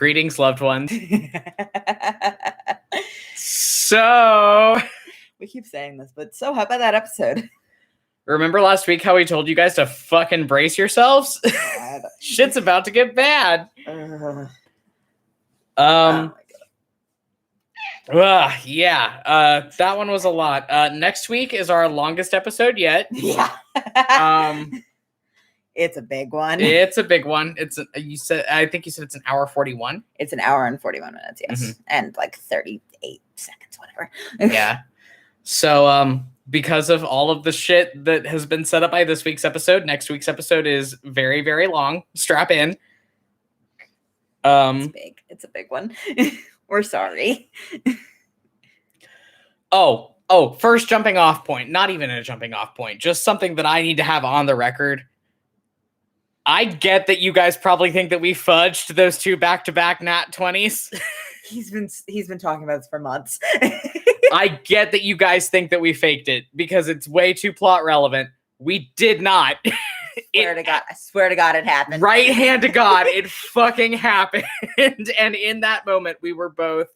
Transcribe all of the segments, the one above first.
Greetings, loved ones. So, we keep saying this, but so how about that episode? Remember last week how we told you guys to fucking brace yourselves? Shit's about to get bad. Oh yeah. That one was a lot. Next week is our longest episode yet. Yeah. It's a big one. It's a big one. I think you said it's an hour 41. It's an hour and 41 minutes, yes. Mm-hmm. And like 38 seconds, whatever. Yeah. So, because of all of the shit that has been set up by this week's episode, next week's episode is very, very long. Strap in. It's big. It's a big one. We're sorry. First jumping off point. Not even a jumping off point. Just something that I need to have on the record. I get that you guys probably think that we fudged those two back-to-back nat 20s. He's been talking about this for months. I get that you guys think that we faked it because it's way too plot relevant. We did not. I swear to God it happened. Right hand to God, it fucking happened. And in that moment, we were both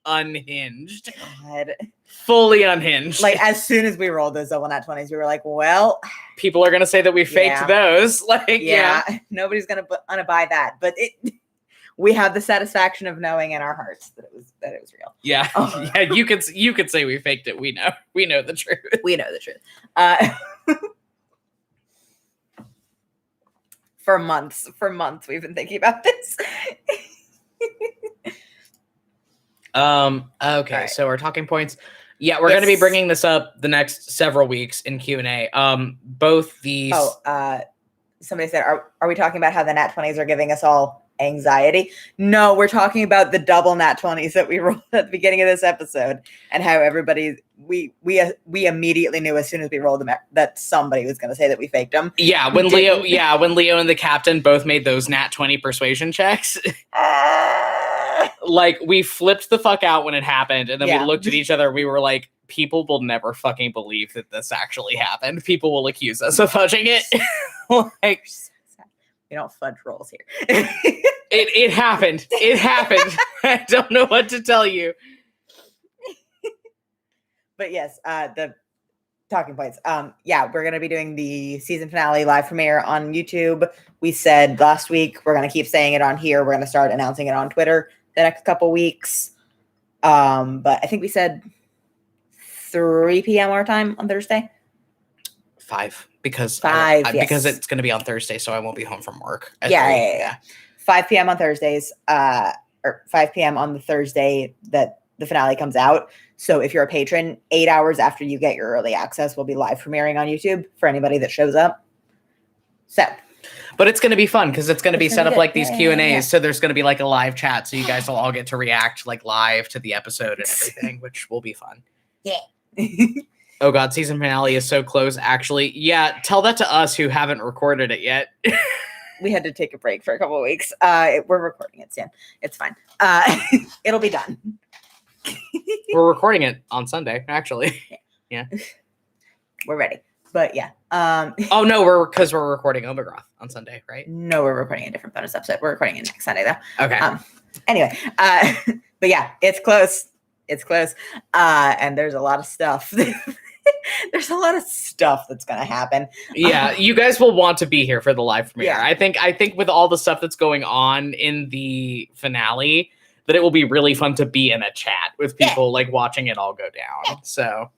unhinged. God. Fully unhinged. Like, as soon as we rolled those double nat 20s, we were like, well... People are going to say that we faked those. Like, yeah. Nobody's going to buy that. But we have the satisfaction of knowing in our hearts that it was real. Yeah. Oh. Yeah, you could say we faked it. We know the truth. We know the truth. For months we've been thinking about this. Okay, right. So our talking points. Yeah, we're going to be bringing this up the next several weeks in Q&A. Both these... somebody said, are we talking about how the nat 20s are giving us all anxiety? No, we're talking about the double nat 20s that we rolled at the beginning of this episode and how everybody... We immediately knew as soon as we rolled them that somebody was going to say that we faked them. Yeah, when Leo and the captain both made those nat 20 persuasion checks... Like, we flipped the fuck out when it happened, and then we looked at each other, and we were like, people will never fucking believe that this actually happened. People will accuse us of fudging it. Like, we don't fudge rolls here. It happened. It happened. I don't know what to tell you. But yes, the talking points. We're going to be doing the season finale live premiere on YouTube. We said last week, we're going to keep saying it on here. We're going to start announcing it on Twitter the next couple weeks. But I think we said 3 p.m. our time on Thursday. 5 because because it's going to be on Thursday, so I won't be home from work. Yeah. 5 p.m. on Thursdays, or 5 p.m. on the Thursday that the finale comes out. So if you're a patron, 8 hours after you get your early access, we'll be live premiering on YouTube for anybody that shows up. But it's going to be fun because it's going to be set up like these Q&As. Yeah. So there's going to be like a live chat. So you guys will all get to react like live to the episode and everything, which will be fun. Yeah. Oh God, season finale is so close. Actually, yeah. Tell that to us who haven't recorded it yet. We had to take a break for a couple of weeks. We're recording it soon. It's fine. It'll be done. We're recording it on Sunday, actually. Yeah. We're ready. But yeah. Oh no, because we're recording Omegroth on Sunday, right? No, we're recording a different bonus episode. We're recording it next Sunday though. Okay. Anyway, but yeah, it's close. It's close. And there's a lot of stuff. There's a lot of stuff that's gonna happen. Yeah, you guys will want to be here for the live premiere. Yeah. I think with all the stuff that's going on in the finale, that it will be really fun to be in a chat with people like watching it all go down. So.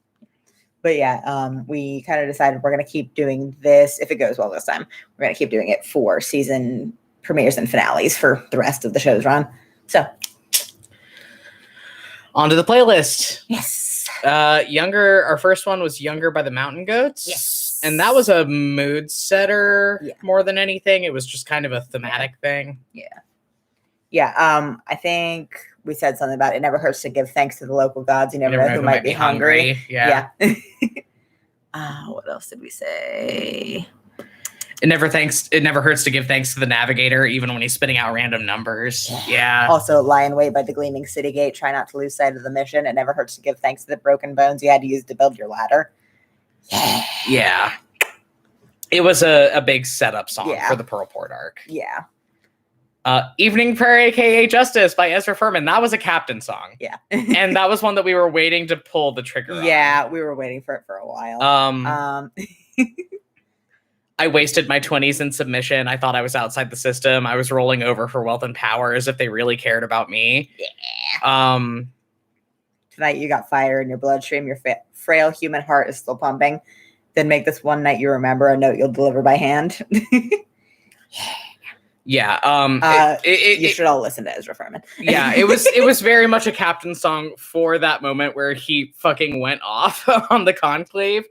But yeah, we kind of decided we're going to keep doing this. If it goes well this time, we're going to keep doing it for season premieres and finales for the rest of the show's run. So, on to the playlist. Yes. Our first one was Younger by the Mountain Goats. Yes. And that was a mood setter more than anything. It was just kind of a thematic thing. Yeah. Yeah. I think we said something about it never hurts to give thanks to the local gods. You never know who might be hungry. Yeah. What else did we say? It never hurts to give thanks to the navigator, even when he's spitting out random numbers. Yeah. Also, lie in wait by the gleaming city gate. Try not to lose sight of the mission. It never hurts to give thanks to the broken bones you had to use to build your ladder. Yeah. It was a big setup song for the Pearl Port arc. Yeah. Evening Prayer, aka Justice by Ezra Furman. That was a Captain song. Yeah. And that was one that we were waiting to pull the trigger on. Yeah, we were waiting for it for a while. I wasted my 20s in submission. I thought I was outside the system. I was rolling over for wealth and power as if they really cared about me. Yeah. Tonight you got fire in your bloodstream. Your frail human heart is still pumping. Then make this one night you remember a note you'll deliver by hand. Yeah. You should all listen to Ezra Furman. Yeah, it was very much a Captain song for that moment where he fucking went off on the conclave.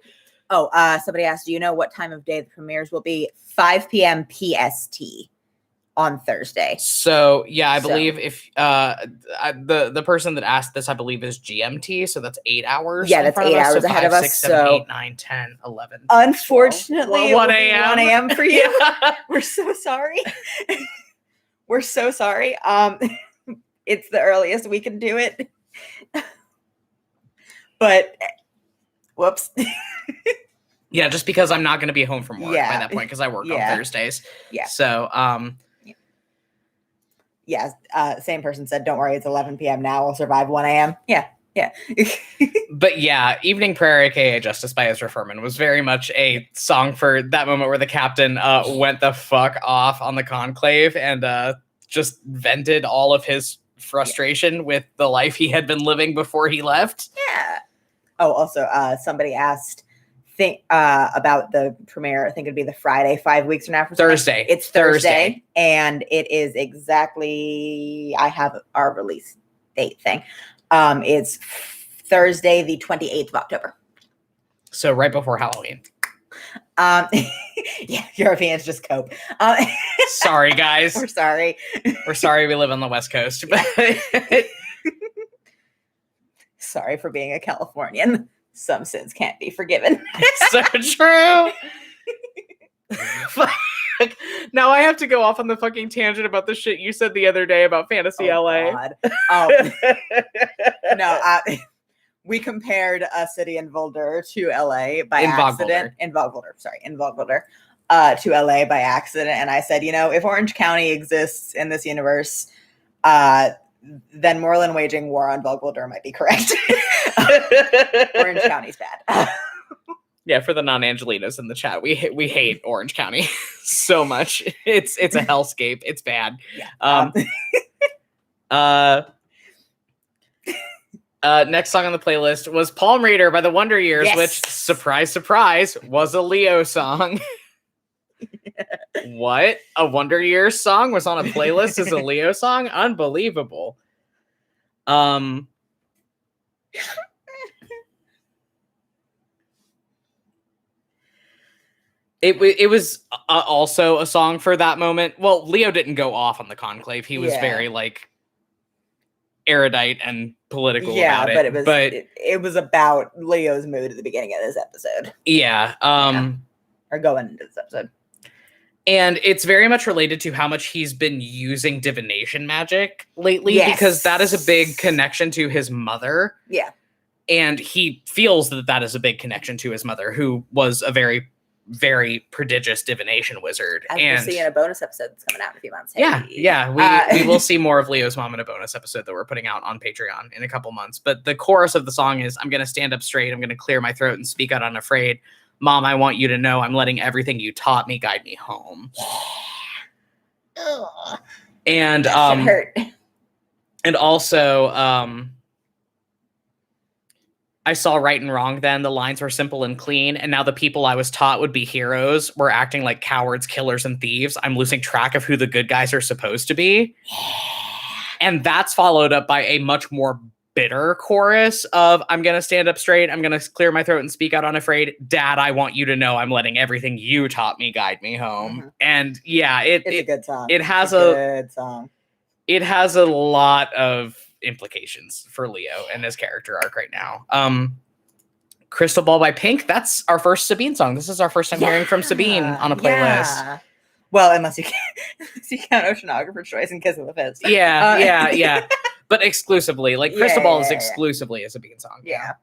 Oh, somebody asked, do you know what time of day the premieres will be? 5 p.m. PST on Thursday. So, yeah, I believe if the person that asked this, I believe, is GMT. So that's 8 hours. Yeah, that's 8 hours ahead of us. 6, 7, 8, 9, 10, 11. Unfortunately, 1 a.m. 1 a.m. for you. We're so sorry. We're so sorry. It's the earliest we can do it. But whoops. Yeah, just because I'm not going to be home from work by that point because I work on Thursdays. Yeah. So, same person said, don't worry, it's 11 p.m. now. We'll survive 1 a.m. Yeah. But yeah, Evening Prayer, aka Justice by Ezra Furman, was very much a song for that moment where the captain went the fuck off on the conclave and just vented all of his frustration with the life he had been living before he left. Yeah. Oh, also, somebody asked about the premiere. I think it'd be the Friday, 5 weeks from now. Thursday. It's Thursday. And it is exactly, I have our release date thing. It's Thursday, the 28th of October. So right before Halloween. Yeah, Europeans just cope. Sorry, guys. We're sorry. We're sorry we live on the West Coast. Sorry for being a Californian. Some sins can't be forgiven. So true. Now I have to go off on the fucking tangent about the shit you said the other day about Fantasy LA. God. No, we compared a city in Boulder to LA by accident. In Boulder, to LA by accident. And I said, if Orange County exists in this universe, then Moreland waging war on Boulder might be correct. Orange County's bad. Yeah, for the non-Angelinos in the chat, we hate Orange County so much. It's a hellscape. It's bad. Yeah. Next song on the playlist was Palm Reader by the Wonder Years, which, surprise, surprise, was a Leo song. What? A Wonder Years song was on a playlist as a Leo song? Unbelievable. It was also a song for that moment. Well, Leo didn't go off on the conclave. He was very erudite and political about it. But it was about Leo's mood at the beginning of this episode. Yeah. Or going into this episode. And it's very much related to how much he's been using divination magic lately, because that is a big connection to his mother. Yeah. And he feels that is a big connection to his mother, who was a very, very prodigious divination wizard. As we'll see in a bonus episode that's coming out in a few months. Hey. Yeah. We will see more of Leo's mom in a bonus episode that we're putting out on Patreon in a couple months. But the chorus of the song is, I'm going to stand up straight. I'm going to clear my throat and speak out unafraid. Mom, I want you to know I'm letting everything you taught me guide me home. And that should hurt. And also I saw right and wrong then. The lines were simple and clean, and now the people I was taught would be heroes were acting like cowards, killers, and thieves. I'm losing track of who the good guys are supposed to be. And that's followed up by a much more bitter chorus of, I'm going to stand up straight. I'm going to clear my throat and speak out unafraid. Dad, I want you to know I'm letting everything you taught me guide me home. Mm-hmm. And yeah, it's a good song. It has good song. It has a lot of implications for Leo and his character arc right now. Crystal Ball by Pink. That's our first Sabine song. This is our first time hearing from Sabine on a playlist. Yeah. Well, unless you count Oceanographer's Choice and Kiss of the Fist. Yeah. But exclusively, like Crystal Ball is exclusively a Sabine song. Yeah.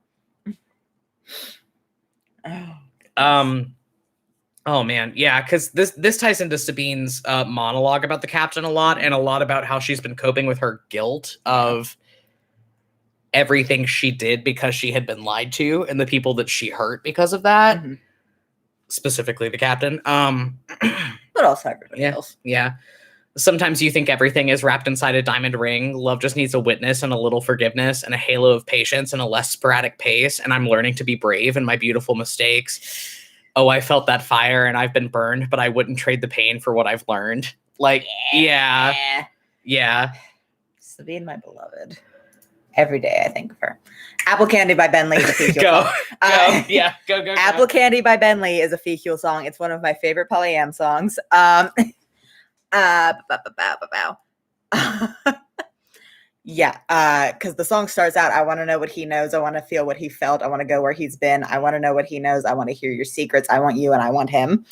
Oh man, yeah, because this ties into Sabine's monologue about the captain a lot, and a lot about how she's been coping with her guilt of everything she did because she had been lied to, and the people that she hurt because of that. Mm-hmm. Specifically, the captain. But also everybody else. Yeah. Sometimes you think everything is wrapped inside a diamond ring. Love just needs a witness and a little forgiveness and a halo of patience and a less sporadic pace. And I'm learning to be brave in my beautiful mistakes. Oh, I felt that fire and I've been burned, but I wouldn't trade the pain for what I've learned. Like, yeah. Sabine, my beloved. Every day I think of her. Apple Candy by Ben Lee is a Fecule song. Go. Apple Candy by Ben Lee is a Fecule song. It's one of my favorite Polly Am songs. Yeah, because the song starts out, I want to know what he knows. I want to feel what he felt. I want to go where he's been. I want to know what he knows. I want to hear your secrets. I want you and I want him.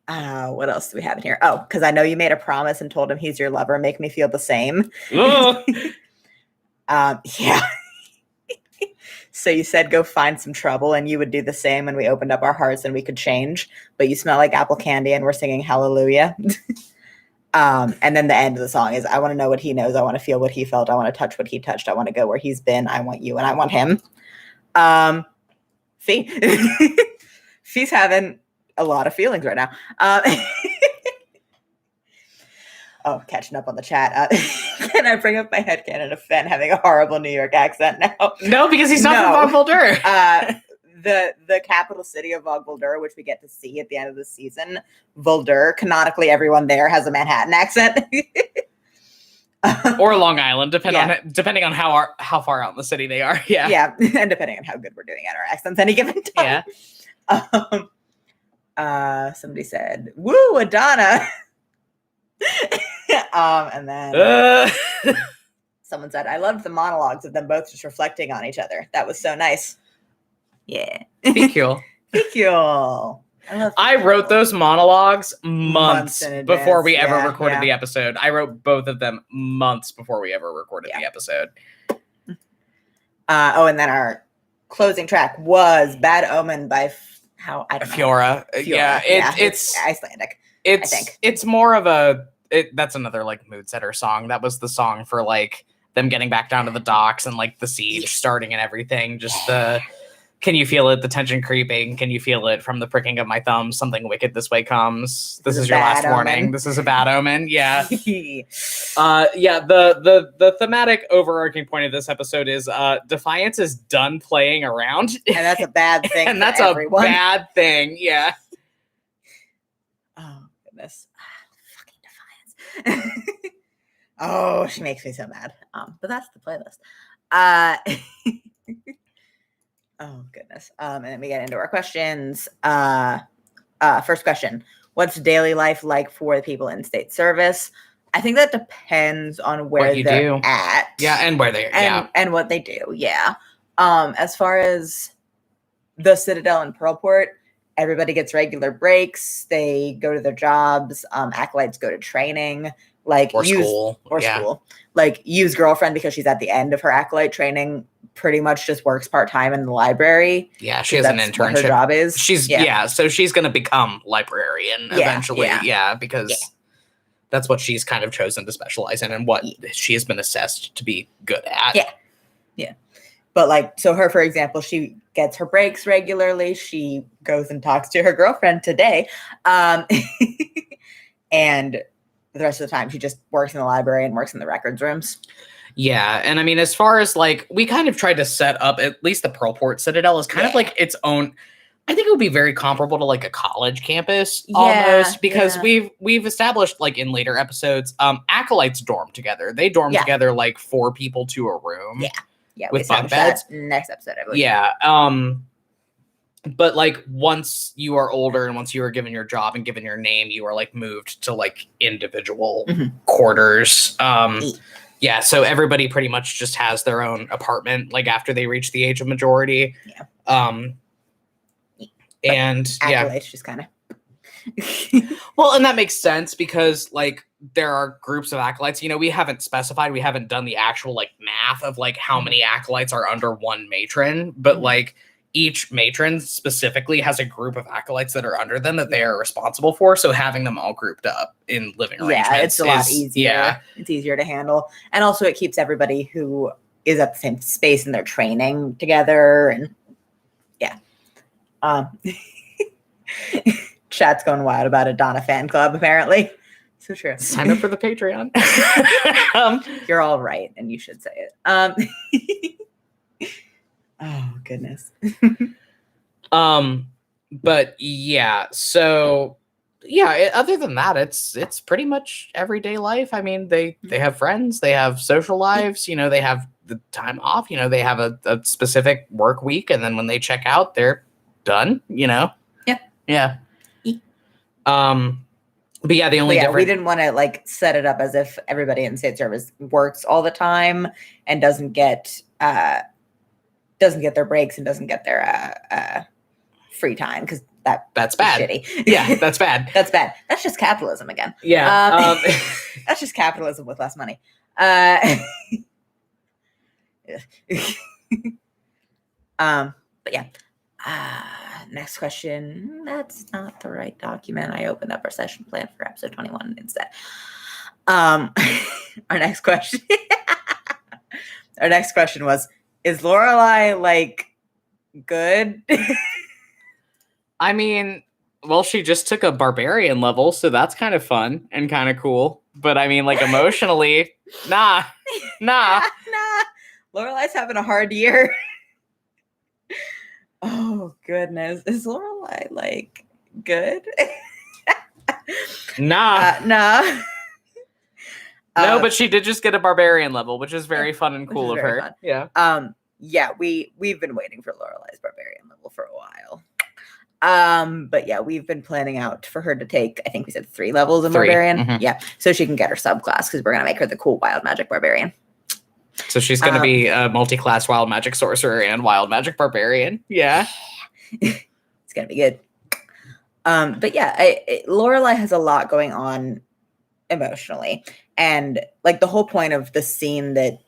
What else do we have in here? Oh, because I know you made a promise and told him he's your lover. Make me feel the same. Yeah. So you said go find some trouble and you would do the same when we opened up our hearts and we could change. But you smell like apple candy and we're singing hallelujah. And then the end of the song is I want to know what he knows. I want to feel what he felt. I want to touch what he touched. I want to go where he's been. I want you and I want him. Fee's having a lot of feelings right now. Oh, catching up on the chat. Can I bring up my headcanon of Fenn having a horrible New York accent now? No, because he's not from Vogbuldur. The capital city of Vogbuldur, which we get to see at the end of the season, Vuldur, canonically everyone there has a Manhattan accent. Or Long Island, depending on how far out in the city they are. Yeah, and depending on how good we're doing at our accents any given time. Somebody said, "Woo, Adana." And then someone said, "I loved the monologues of them both just reflecting on each other. That was so nice." Yeah. Fecule. I wrote those monologues months before we ever recorded the episode. I wrote both of them months before we ever recorded the episode. And then our closing track was "Bad Omen" by Fiora. Yeah, it's Icelandic. I think it's more of that's another like mood setter song. That was the song for like them getting back down to the docks and like the siege starting and everything. Just can you feel it? The tension creeping. Can you feel it from the pricking of my thumb? Something wicked this way comes. This is your last warning. This is a bad omen. Yeah. The thematic overarching point of this episode is Defiance is done playing around. And that's a bad thing. And that's everyone. A bad thing. Yeah. Oh, goodness. Fucking Defiance. Oh, she makes me so mad. But that's the playlist. Oh, goodness. And then we get into our questions. First question. What's daily life like for the people in state service? I think that depends on where they're at. Yeah, and where they are. And what they do. Yeah. As far as the Citadel and Pearlport, everybody gets regular breaks. They go to their jobs. Acolytes go to training. School. Like Yu's girlfriend, because she's at the end of her acolyte training, pretty much just works part-time in the library. Yeah, she has an internship. What her job is. So she's going to become librarian eventually. Because that's what she's kind of chosen to specialize in and what she has been assessed to be good at. Yeah. But so her, for example, she gets her breaks regularly. She goes and talks to her girlfriend today. And the rest of the time, she just works in the library and works in the records rooms. Yeah, and I mean, as far as we kind of tried to set up at least the Pearlport Citadel is kind of like its own. I think it would be very comparable to a college campus almost, because we've established in later episodes, acolytes dorm together. They dorm together 4 people to a room. Yeah, with bunk beds. Next episode, I believe. Yeah. But once you are older and once you are given your job and given your name, you are moved to individual quarters. Yeah, so everybody pretty much just has their own apartment after they reach the age of majority. And acolytes just kind of well, and that makes sense because there are groups of acolytes. We haven't specified, we haven't done the actual math of how many acolytes are under one matron, but each matron specifically has a group of acolytes that are under them that they are responsible for. So having them all grouped up in living arrangements, it's a lot easier. Yeah, it's easier to handle, and also it keeps everybody who is at the same space in their training together. And chat's going wild about a Donna fan club, apparently. So true. Sign up for the Patreon. You're all right, and you should say it. Oh goodness. But yeah, so yeah, other than that, it's pretty much everyday life. I mean, they have friends, they have social lives, you know, they have the time off, you know, they have a specific work week, and then when they check out, they're done, you know. Yeah. But yeah, the only difference, we didn't want to like set it up as if everybody in state service works all the time and doesn't get their breaks and doesn't get their free time, because that's bad. Shitty. Yeah, that's bad. That's bad. That's just capitalism again. Yeah. That's just capitalism with less money. But yeah. Next question. That's not the right document. I opened up our session plan for episode 21 instead. Our next question. Our next question was, is Lorelai like good? I mean, well, she just took a barbarian level, so that's kind of fun and kind of cool. But I mean, like, emotionally, nah. Lorelai's having a hard year. Oh goodness, is Lorelai like good? Nah. Nah. No, but she did just get a barbarian level, which is very fun and cool of her. Fun. Yeah. Yeah, we've been waiting for Lorelai's barbarian level for a while. But yeah, we've been planning out for her to take, I think we said 3 levels of barbarian. Mm-hmm. Yeah, so she can get her subclass, because we're gonna make her the cool wild magic barbarian. So she's going to be a multi-class wild magic sorcerer and wild magic barbarian. Yeah. It's going to be good. But yeah, Lorelai has a lot going on emotionally. And like the whole point of the scene with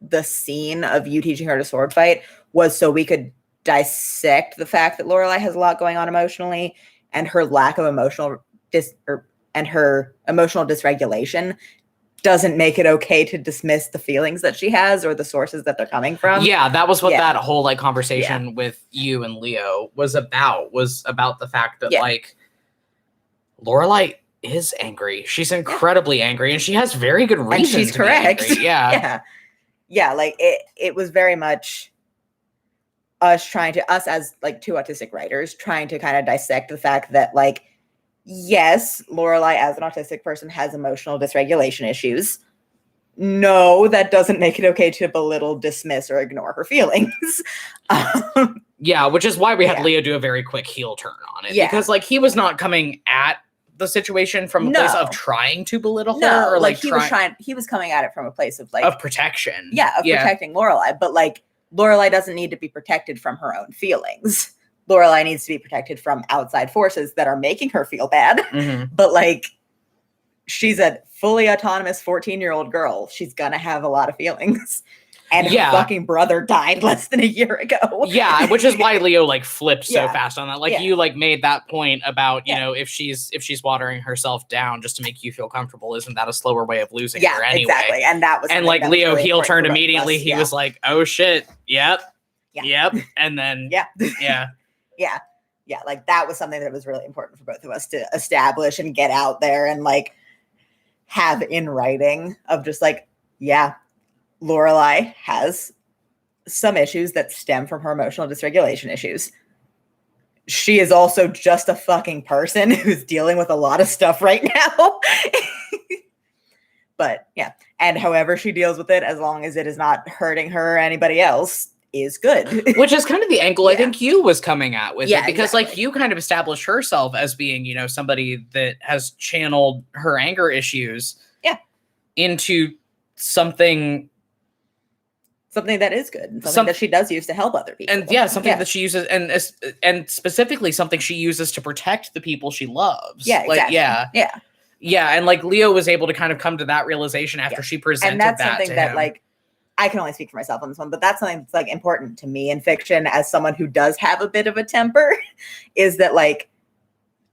the scene of you teaching her to sword fight was so we could dissect the fact that Lorelai has a lot going on emotionally, and her lack of emotional and her emotional dysregulation doesn't make it okay to dismiss the feelings that she has or the sources that they're coming from. Yeah, that was what that whole like conversation with you and Leo was about the fact that like Lorelai is angry. She's incredibly angry, and she has very good reason. And she's to correct. Be angry. Yeah. Yeah, like it was very much us as like 2 autistic writers trying to kind of dissect the fact that like, yes, Lorelai as an autistic person has emotional dysregulation issues. No, that doesn't make it okay to belittle, dismiss, or ignore her feelings. Yeah, which is why we had Leo do a very quick heel turn on it. Yeah. Because like he was not coming at the situation from a place of trying to belittle her, or like he was coming at it from a place of like of protection. Yeah, of protecting Lorelai. But like Lorelai doesn't need to be protected from her own feelings. Lorelai needs to be protected from outside forces that are making her feel bad. Mm-hmm. But like, she's a fully autonomous 14-year-old girl. She's gonna have a lot of feelings. And her fucking brother died less than a year ago. Yeah, which is why Leo like flipped so fast on that. Like you like made that point about, you know, if she's watering herself down just to make you feel comfortable, isn't that a slower way of losing her anyway? Exactly. And that was like Leo really heel turned immediately. He was like, oh shit. Yep. And then Yeah, like that was something that was really important for both of us to establish and get out there and like have in writing of just like, Lorelai has some issues that stem from her emotional dysregulation issues. She is also just a fucking person who's dealing with a lot of stuff right now. But yeah, and however she deals with it, as long as it is not hurting her or anybody else, is good. Which is kind of the angle I think you was coming at with it, because like you kind of established herself as being, you know, somebody that has channeled her anger issues into something that is good, and something that she does use to help other people. And something that she uses, and specifically something she uses to protect the people she loves. Yeah, exactly. Yeah, and like Leo was able to kind of come to that realization after she presented and that's that something to that him. like I can only speak for myself on this one, but that's something that's like important to me in fiction as someone who does have a bit of a temper, is that like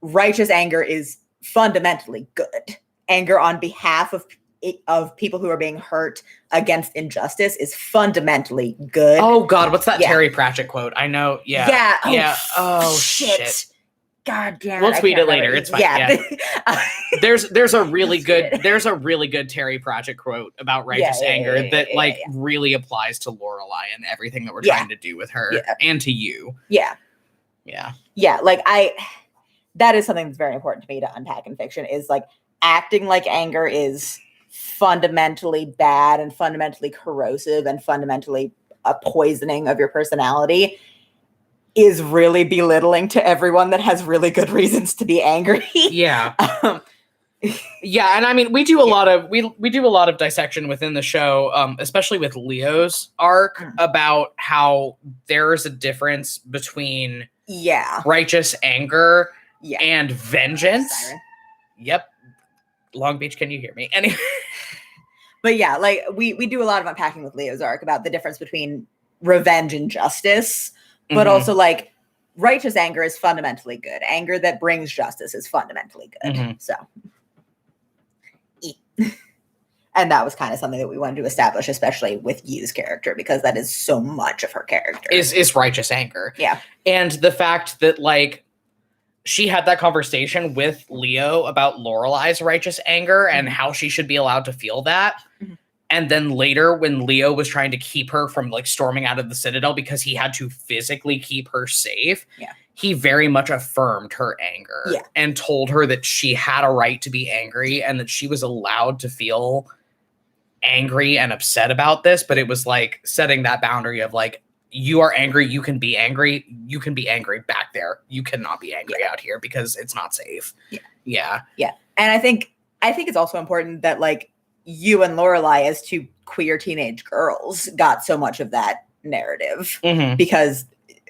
righteous anger is fundamentally good. Anger on behalf of people who are being hurt against injustice is fundamentally good. Oh God, what's that Terry Pratchett quote? I know. Yeah. Yeah. Oh shit. God damn it. We'll tweet it later. It's fine. Yeah. There's a really good Terry Pratchett quote about righteous anger that really applies to Lorelai and everything that we're trying to do with her and to you. Yeah. Like that is something that's very important to me to unpack in fiction, is like acting like anger is fundamentally bad and fundamentally corrosive and fundamentally a poisoning of your personality is really belittling to everyone that has really good reasons to be angry. Yeah. Yeah, and I mean we do a lot of we do a lot of dissection within the show, especially with Leo's arc, about how there's a difference between righteous anger and vengeance. Siren. Yep. Long Beach, can you hear me? Anyway. But yeah, like we do a lot of unpacking with Leo's arc about the difference between revenge and justice. But also, like, righteous anger is fundamentally good. Anger that brings justice is fundamentally good. So, and that was kind of something that we wanted to establish, especially with Yu's character, because that is so much of her character. Is righteous anger. Yeah. And the fact that, like, she had that conversation with Leo about Lorelai's righteous anger and how she should be allowed to feel that. And then later, when Leo was trying to keep her from like storming out of the Citadel because he had to physically keep her safe, he very much affirmed her anger and told her that she had a right to be angry and that she was allowed to feel angry and upset about this. But it was like setting that boundary of like, you are angry, you can be angry back there. You cannot be angry out here because it's not safe. Yeah. And I think it's also important that like you and Lorelai as two queer teenage girls got so much of that narrative because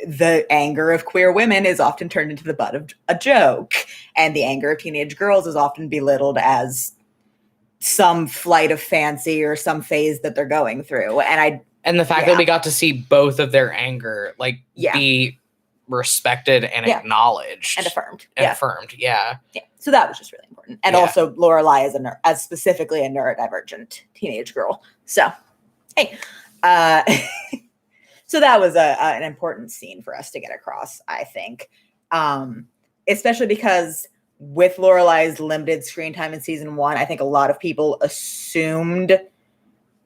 the anger of queer women is often turned into the butt of a joke, and the anger of teenage girls is often belittled as some flight of fancy or some phase that they're going through. And the fact that we got to see both of their anger like be respected and acknowledged and affirmed. Yeah. So that was just really important. And also Lorelai is as specifically a neurodivergent teenage girl. So, hey, so that was an important scene for us to get across, I think. Especially because with Lorelai's limited screen time in season 1, I think a lot of people assumed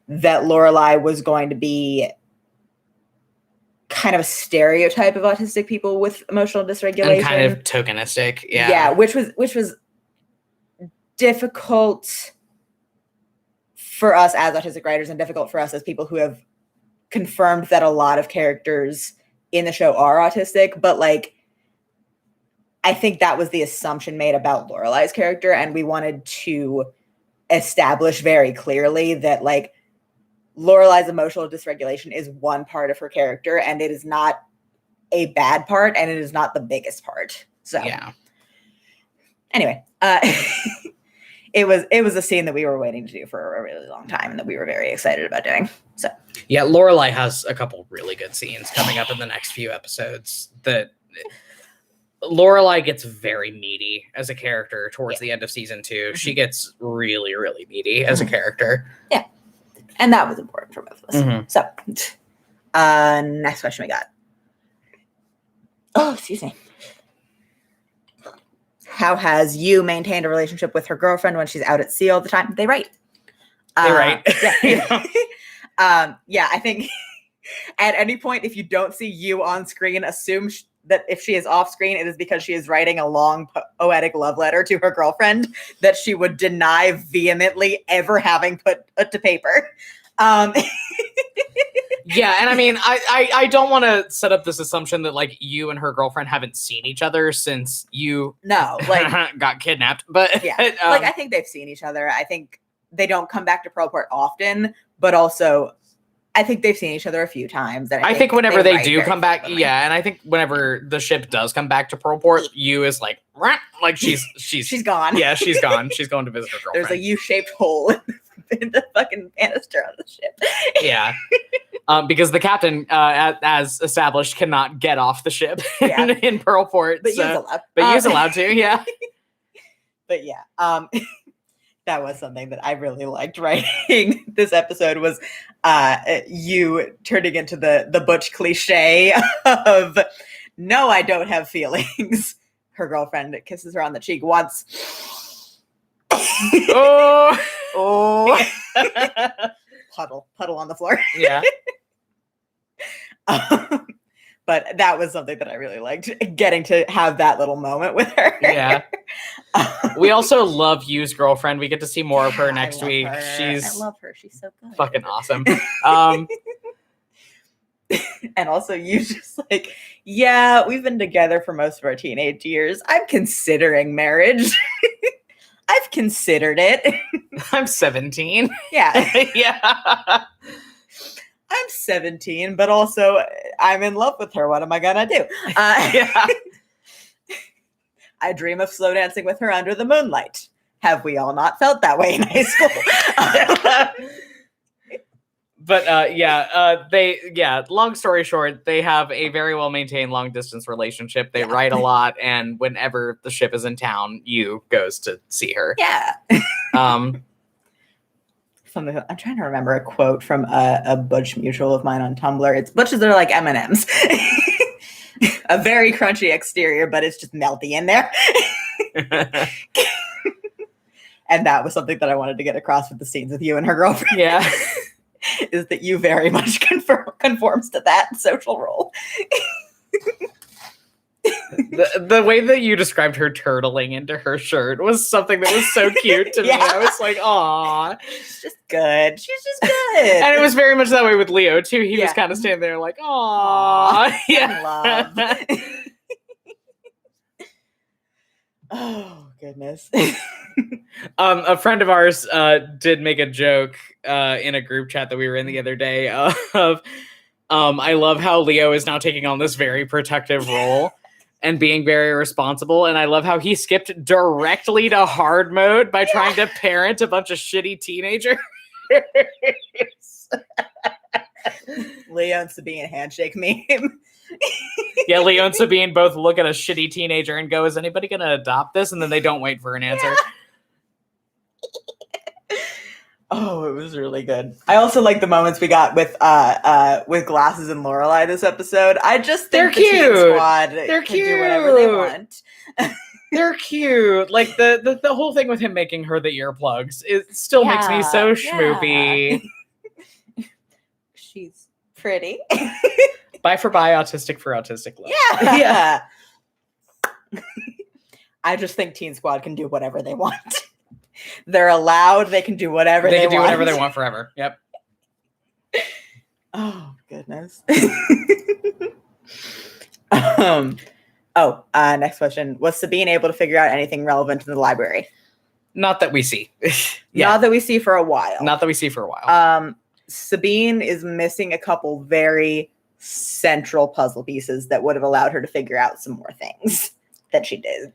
that Lorelai was going to be kind of a stereotype of autistic people with emotional dysregulation. And kind of tokenistic, Yeah, which was difficult for us as autistic writers and difficult for us as people who have confirmed that a lot of characters in the show are autistic. But like, I think that was the assumption made about Lorelai's character, and we wanted to establish very clearly that like Lorelai's emotional dysregulation is one part of her character, and it is not a bad part, and it is not the biggest part. So anyway, it was a scene that we were waiting to do for a really long time and that we were very excited about doing. So yeah, Lorelai has a couple really good scenes coming up in the next few episodes. That Lorelai gets very meaty as a character towards the end of season 2. She gets really, really meaty as a character. Yeah. And that was important for both of us. So, next question we got. Oh, excuse me. How has you maintained a relationship with her girlfriend when she's out at sea all the time? They write. I think at any point, if you don't see you on screen, assume that if she is off screen, it is because she is writing a long poetic love letter to her girlfriend that she would deny vehemently ever having put to paper. Yeah, and I mean, I don't want to set up this assumption that like you and her girlfriend haven't seen each other since you got kidnapped, but like I think they've seen each other. I think they don't come back to Pearlport often, but also I think they've seen each other a few times. And I think whenever they do come back, and I think whenever the ship does come back to Pearlport, you is like she's gone. Yeah, she's gone. She's going to visit her girlfriend. There's a U-shaped hole the fucking banister on the ship. Yeah. Because the captain, as established, cannot get off the ship in Pearlport. But Yu's allowed. But Yu's allowed to, yeah. But yeah, that was something that I really liked writing this episode was you turning into the butch cliche of, no, I don't have feelings. Her girlfriend kisses her on the cheek once. Oh! Puddle on the floor. Yeah. But that was something that I really liked, getting to have that little moment with her. Yeah. We also love Yu's girlfriend. We get to see more of her next week. I love her. She's so good. Fucking awesome. And also you just like, yeah, we've been together for most of our teenage years. I'm considering marriage. I've considered it. I'm 17. Yeah. Yeah. I'm 17, but also I'm in love with her. What am I gonna do? Yeah. I dream of slow dancing with her under the moonlight. Have we all not felt that way in high school? But long story short, they have a very well maintained long distance relationship. They write a lot, and whenever the ship is in town, Yu goes to see her. Yeah. Something I'm trying to remember a quote from a Butch mutual of mine on Tumblr. It's Butches are like M&Ms. A very crunchy exterior, but it's just melty in there. And that was something that I wanted to get across with the scenes with Yu and her girlfriend. Yeah. Is that Yu very much conforms to that social role. The way that you described her turtling into her shirt was something that was so cute to me. I was like, aw. She's just good. She's just good. And it was very much that way with Leo, too. He was kind of standing there like, aw. Yeah. Love. Oh, goodness. A friend of ours did make a joke in a group chat that we were in the other day of, I love how Leo is now taking on this very protective role and being very responsible. And I love how he skipped directly to hard mode by trying to parent a bunch of shitty teenagers. Leo and Sabine handshake meme. Yeah, Leo and Sabine both look at a shitty teenager and go, is anybody going to adopt this? And then they don't wait for an answer. Yeah. Oh, it was really good. I also like the moments we got with Glasses and Lorelai this episode. I just think the Teen Squad can do whatever they want. They're cute. Like the whole thing with him making her the earplugs, it still makes me so schmoopy. She's pretty. Bi for bi, autistic for autistic love. Yeah. I just think Teen Squad can do whatever they want. They're allowed. They can do whatever they want. They can do whatever they want forever. Yep. Oh, goodness. Next question. Was Sabine able to figure out anything relevant in the library? Not that we see. Not that we see for a while. Sabine is missing a couple very central puzzle pieces that would have allowed her to figure out some more things that she did.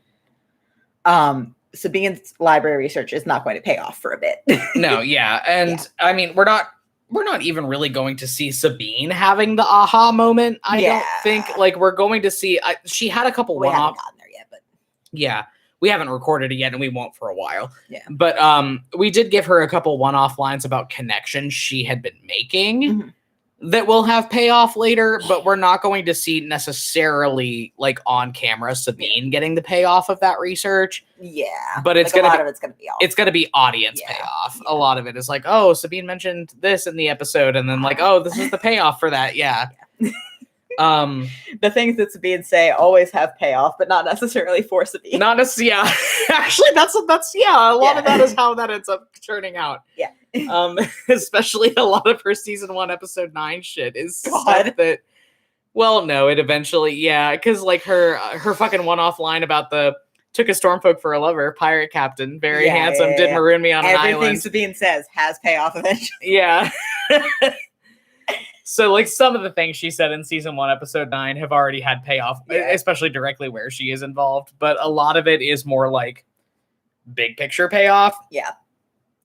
Sabine's library research is not going to pay off for a bit. No, yeah. And I mean, we're not even really going to see Sabine having the aha moment. I don't think. Like, we're going to see, she had a couple one-off. We haven't gotten there yet, but. Yeah. We haven't recorded it yet, and we won't for a while. Yeah. But we did give her a couple one-off lines about connections she had been making that will have payoff later, but we're not going to see necessarily, like, on camera Sabine getting the payoff of that research. Yeah. But it's like, a lot of it's going to be it's going to be audience payoff. A lot of it is like, oh, Sabine mentioned this in the episode, and then like, oh, this is the payoff for that. Yeah. The things that Sabine say always have payoff, but not necessarily for Sabine. Not necessarily. Yeah. Actually, that's a lot of that is how that ends up turning out. Yeah. Especially a lot of her season 1 episode 9 shit is stuff that. Well, no, it eventually, because like her fucking one-off line about the took a stormfolk for a lover, pirate captain, very handsome, did maroon me on an island. Everything Sabine says has payoff eventually. Yeah. So, like, some of the things she said in season 1, episode 9 have already had payoff, especially directly where she is involved. But a lot of it is more like big picture payoff. Yeah.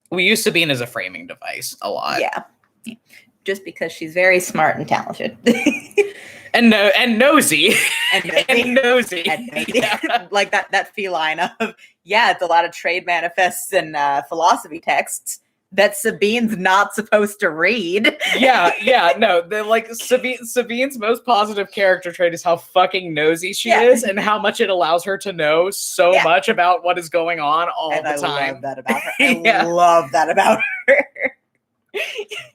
We use Sabine as a framing device a lot. Yeah. Just because she's very smart and talented. And nosy. And And nosy. And nosy. Yeah. Like that feline of, yeah, it's a lot of trade manifests and philosophy texts that Sabine's not supposed to read. No, like Sabine's most positive character trait is how fucking nosy she is, and how much it allows her to know so much about what is going on all the time. I love that about her. I love that about her.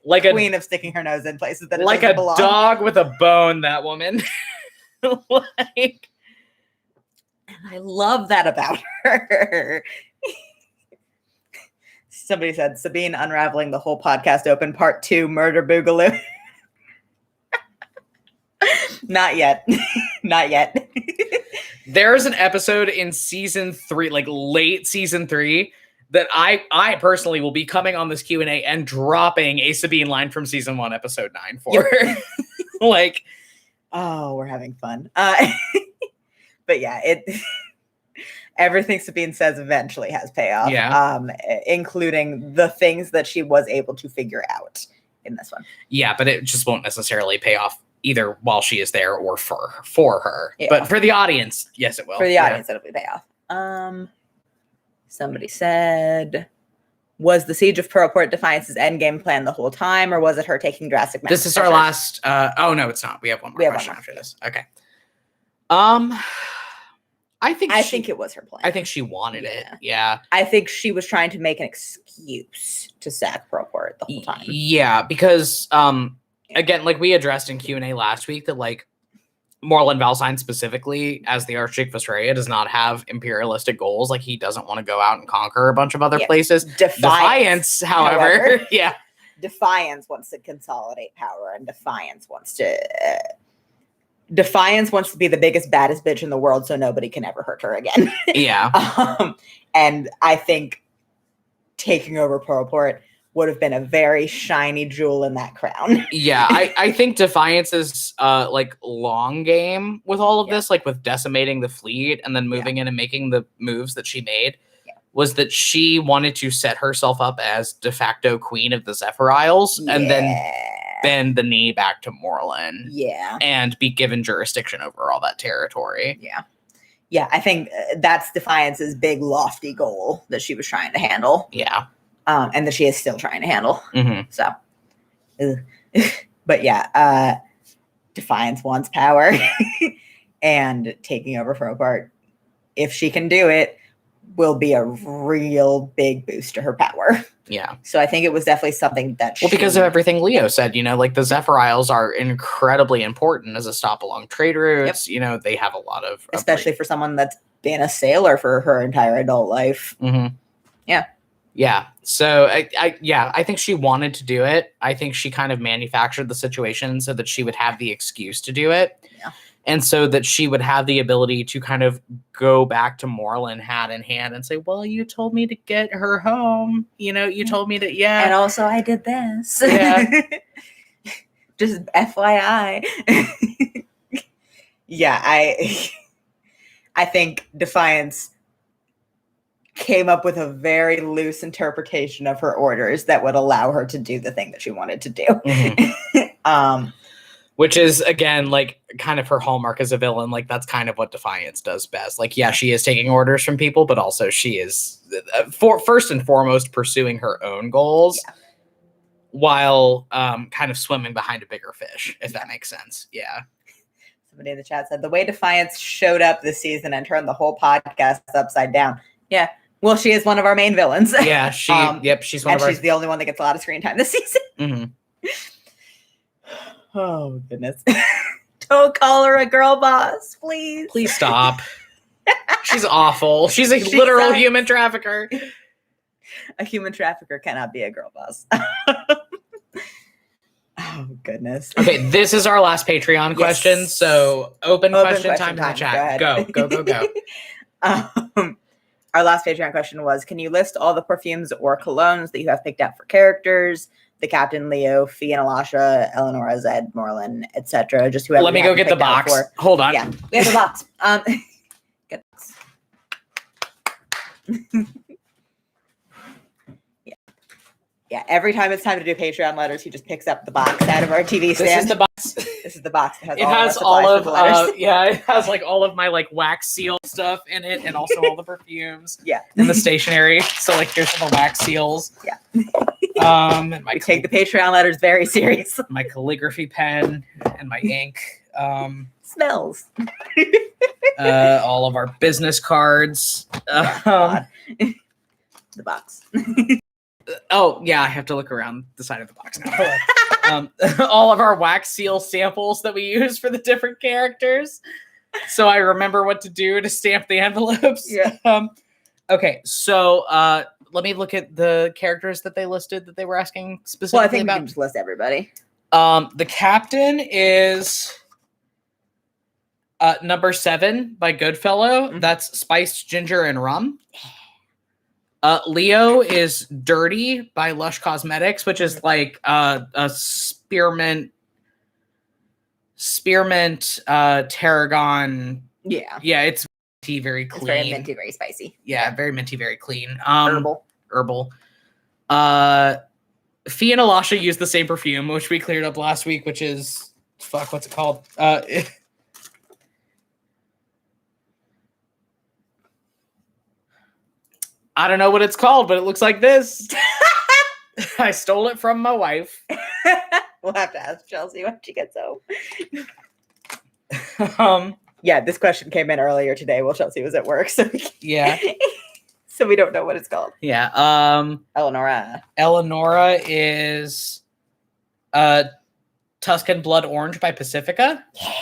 Like queen of sticking her nose in places that it like doesn't a belong. dog with a bone. That woman. Like, and I love that about her. Somebody said Sabine unraveling the whole podcast open part 2 murder boogaloo. Not yet. Not yet. There's an episode in season 3, like late season 3, that I personally will be coming on this Q&A and dropping a Sabine line from season 1, episode 9 for her. Like, oh, we're having fun. But yeah, everything Sabine says eventually has payoff. Yeah. Including the things that she was able to figure out in this one. Yeah, but it just won't necessarily pay off either while she is there or for her. Yeah. But for the audience, yes, it will. For the audience, it'll be payoff. Somebody said, was the Siege of Pearlport Defiance's endgame plan the whole time, or was it her taking drastic measures? This is our last. Oh no, it's not. We have one more question after this. Okay. I think it was her plan. I think she wanted it. Yeah. I think she was trying to make an excuse to sack Pearlport the whole time. Yeah, because again, like we addressed in Q&A last week, that like Morlun Valsine specifically, as the Archduke of Australia, does not have imperialistic goals. Like he doesn't want to go out and conquer a bunch of other places. Defiance, however, yeah. Defiance wants to consolidate power, and Defiance wants to be the biggest, baddest bitch in the world, so nobody can ever hurt her again. Yeah. And I think taking over Pearlport would have been a very shiny jewel in that crown. Yeah, I think Defiance's like long game with all of this, like with decimating the fleet and then moving in and making the moves that she made, was that she wanted to set herself up as de facto queen of the Zephyr Isles and then bend the knee back to Morlun. Yeah. And be given jurisdiction over all that territory. Yeah. Yeah, I think that's Defiance's big lofty goal that she was trying to handle. Yeah. And that she is still trying to handle. Mm-hmm. So, but yeah, Defiance wants power, and taking over Pearlport, if she can do it, will be a real big boost to her power. Yeah. So I think it was definitely something that because of everything Leo said, you know, like the Zephyr Isles are incredibly important as a stop along trade routes. You know, they have a lot of, especially for someone that's been a sailor for her entire adult life. Mm-hmm. Yeah. Yeah. So I think she wanted to do it. I think she kind of manufactured the situation so that she would have the excuse to do it. Yeah. And so that she would have the ability to kind of go back to Morlun hat in hand and say, well, you told me to get her home. You know, you told me to, And also I did this. Yeah. Just FYI. Yeah, I think Defiance came up with a very loose interpretation of her orders that would allow her to do the thing that she wanted to do. Mm-hmm. Which is, again, like kind of her hallmark as a villain. Like that's kind of what Defiance does best. Like, yeah, she is taking orders from people, but also she is first and foremost pursuing her own goals while kind of swimming behind a bigger fish, if that makes sense. Yeah. Somebody in the chat said the way Defiance showed up this season and turned the whole podcast upside down. Yeah. Well, she is one of our main villains. Yeah, she's one of our... she's the only one that gets a lot of screen time this season. Mm-hmm. Oh, goodness. Don't call her a girl boss, please. Please stop. She's awful. She's a literal human trafficker. A human trafficker cannot be a girl boss. Oh, goodness. Okay, this is our last Patreon question. So open question time in the chat. Go. Our last Patreon question was, can you list all the perfumes or colognes that you have picked out for characters? The Captain, Leo, Fee and Alasha, Eleonora, Zed, Morlun, etc. Just whoever. Let me go get the box. Hold on. Yeah, we have the box. Get this. Yeah. Yeah, every time it's time to do Patreon letters, he just picks up the box out of our TV stand. This is the box. This is the box that has It all has our all supplies of for the letters. it has like all of my like wax seal stuff in it, and also all the perfumes. Yeah, and the stationery. So like here's all the wax seals. Yeah. And my we take the Patreon letters very seriously. My calligraphy pen and my ink. Smells. All of our business cards. The box. Oh yeah, I have to look around the side of the box now. All of our wax seal samples that we use for the different characters, so I remember what to do to stamp the envelopes. Yeah. Okay, so let me look at the characters that they listed that they were asking specifically Well, I think about. we can just list everybody. The captain is number 7 by Goodfellow. Mm-hmm. That's spiced ginger and rum. Leo is Dirty by Lush Cosmetics, which is like a spearmint tarragon. Yeah, it's minty, very clean. It's very minty, very spicy. Yeah, very minty, very clean. Herbal. Fee and Elisha use the same perfume, which we cleared up last week, which is what's it called? I don't know what it's called, but it looks like this. I stole it from my wife. We'll have to ask Chelsea when she gets home. Yeah, this question came in earlier today while Chelsea was at work, so so we don't know what it's called. Yeah. Eleonora is Tuscan Blood Orange by Pacifica. Yeah.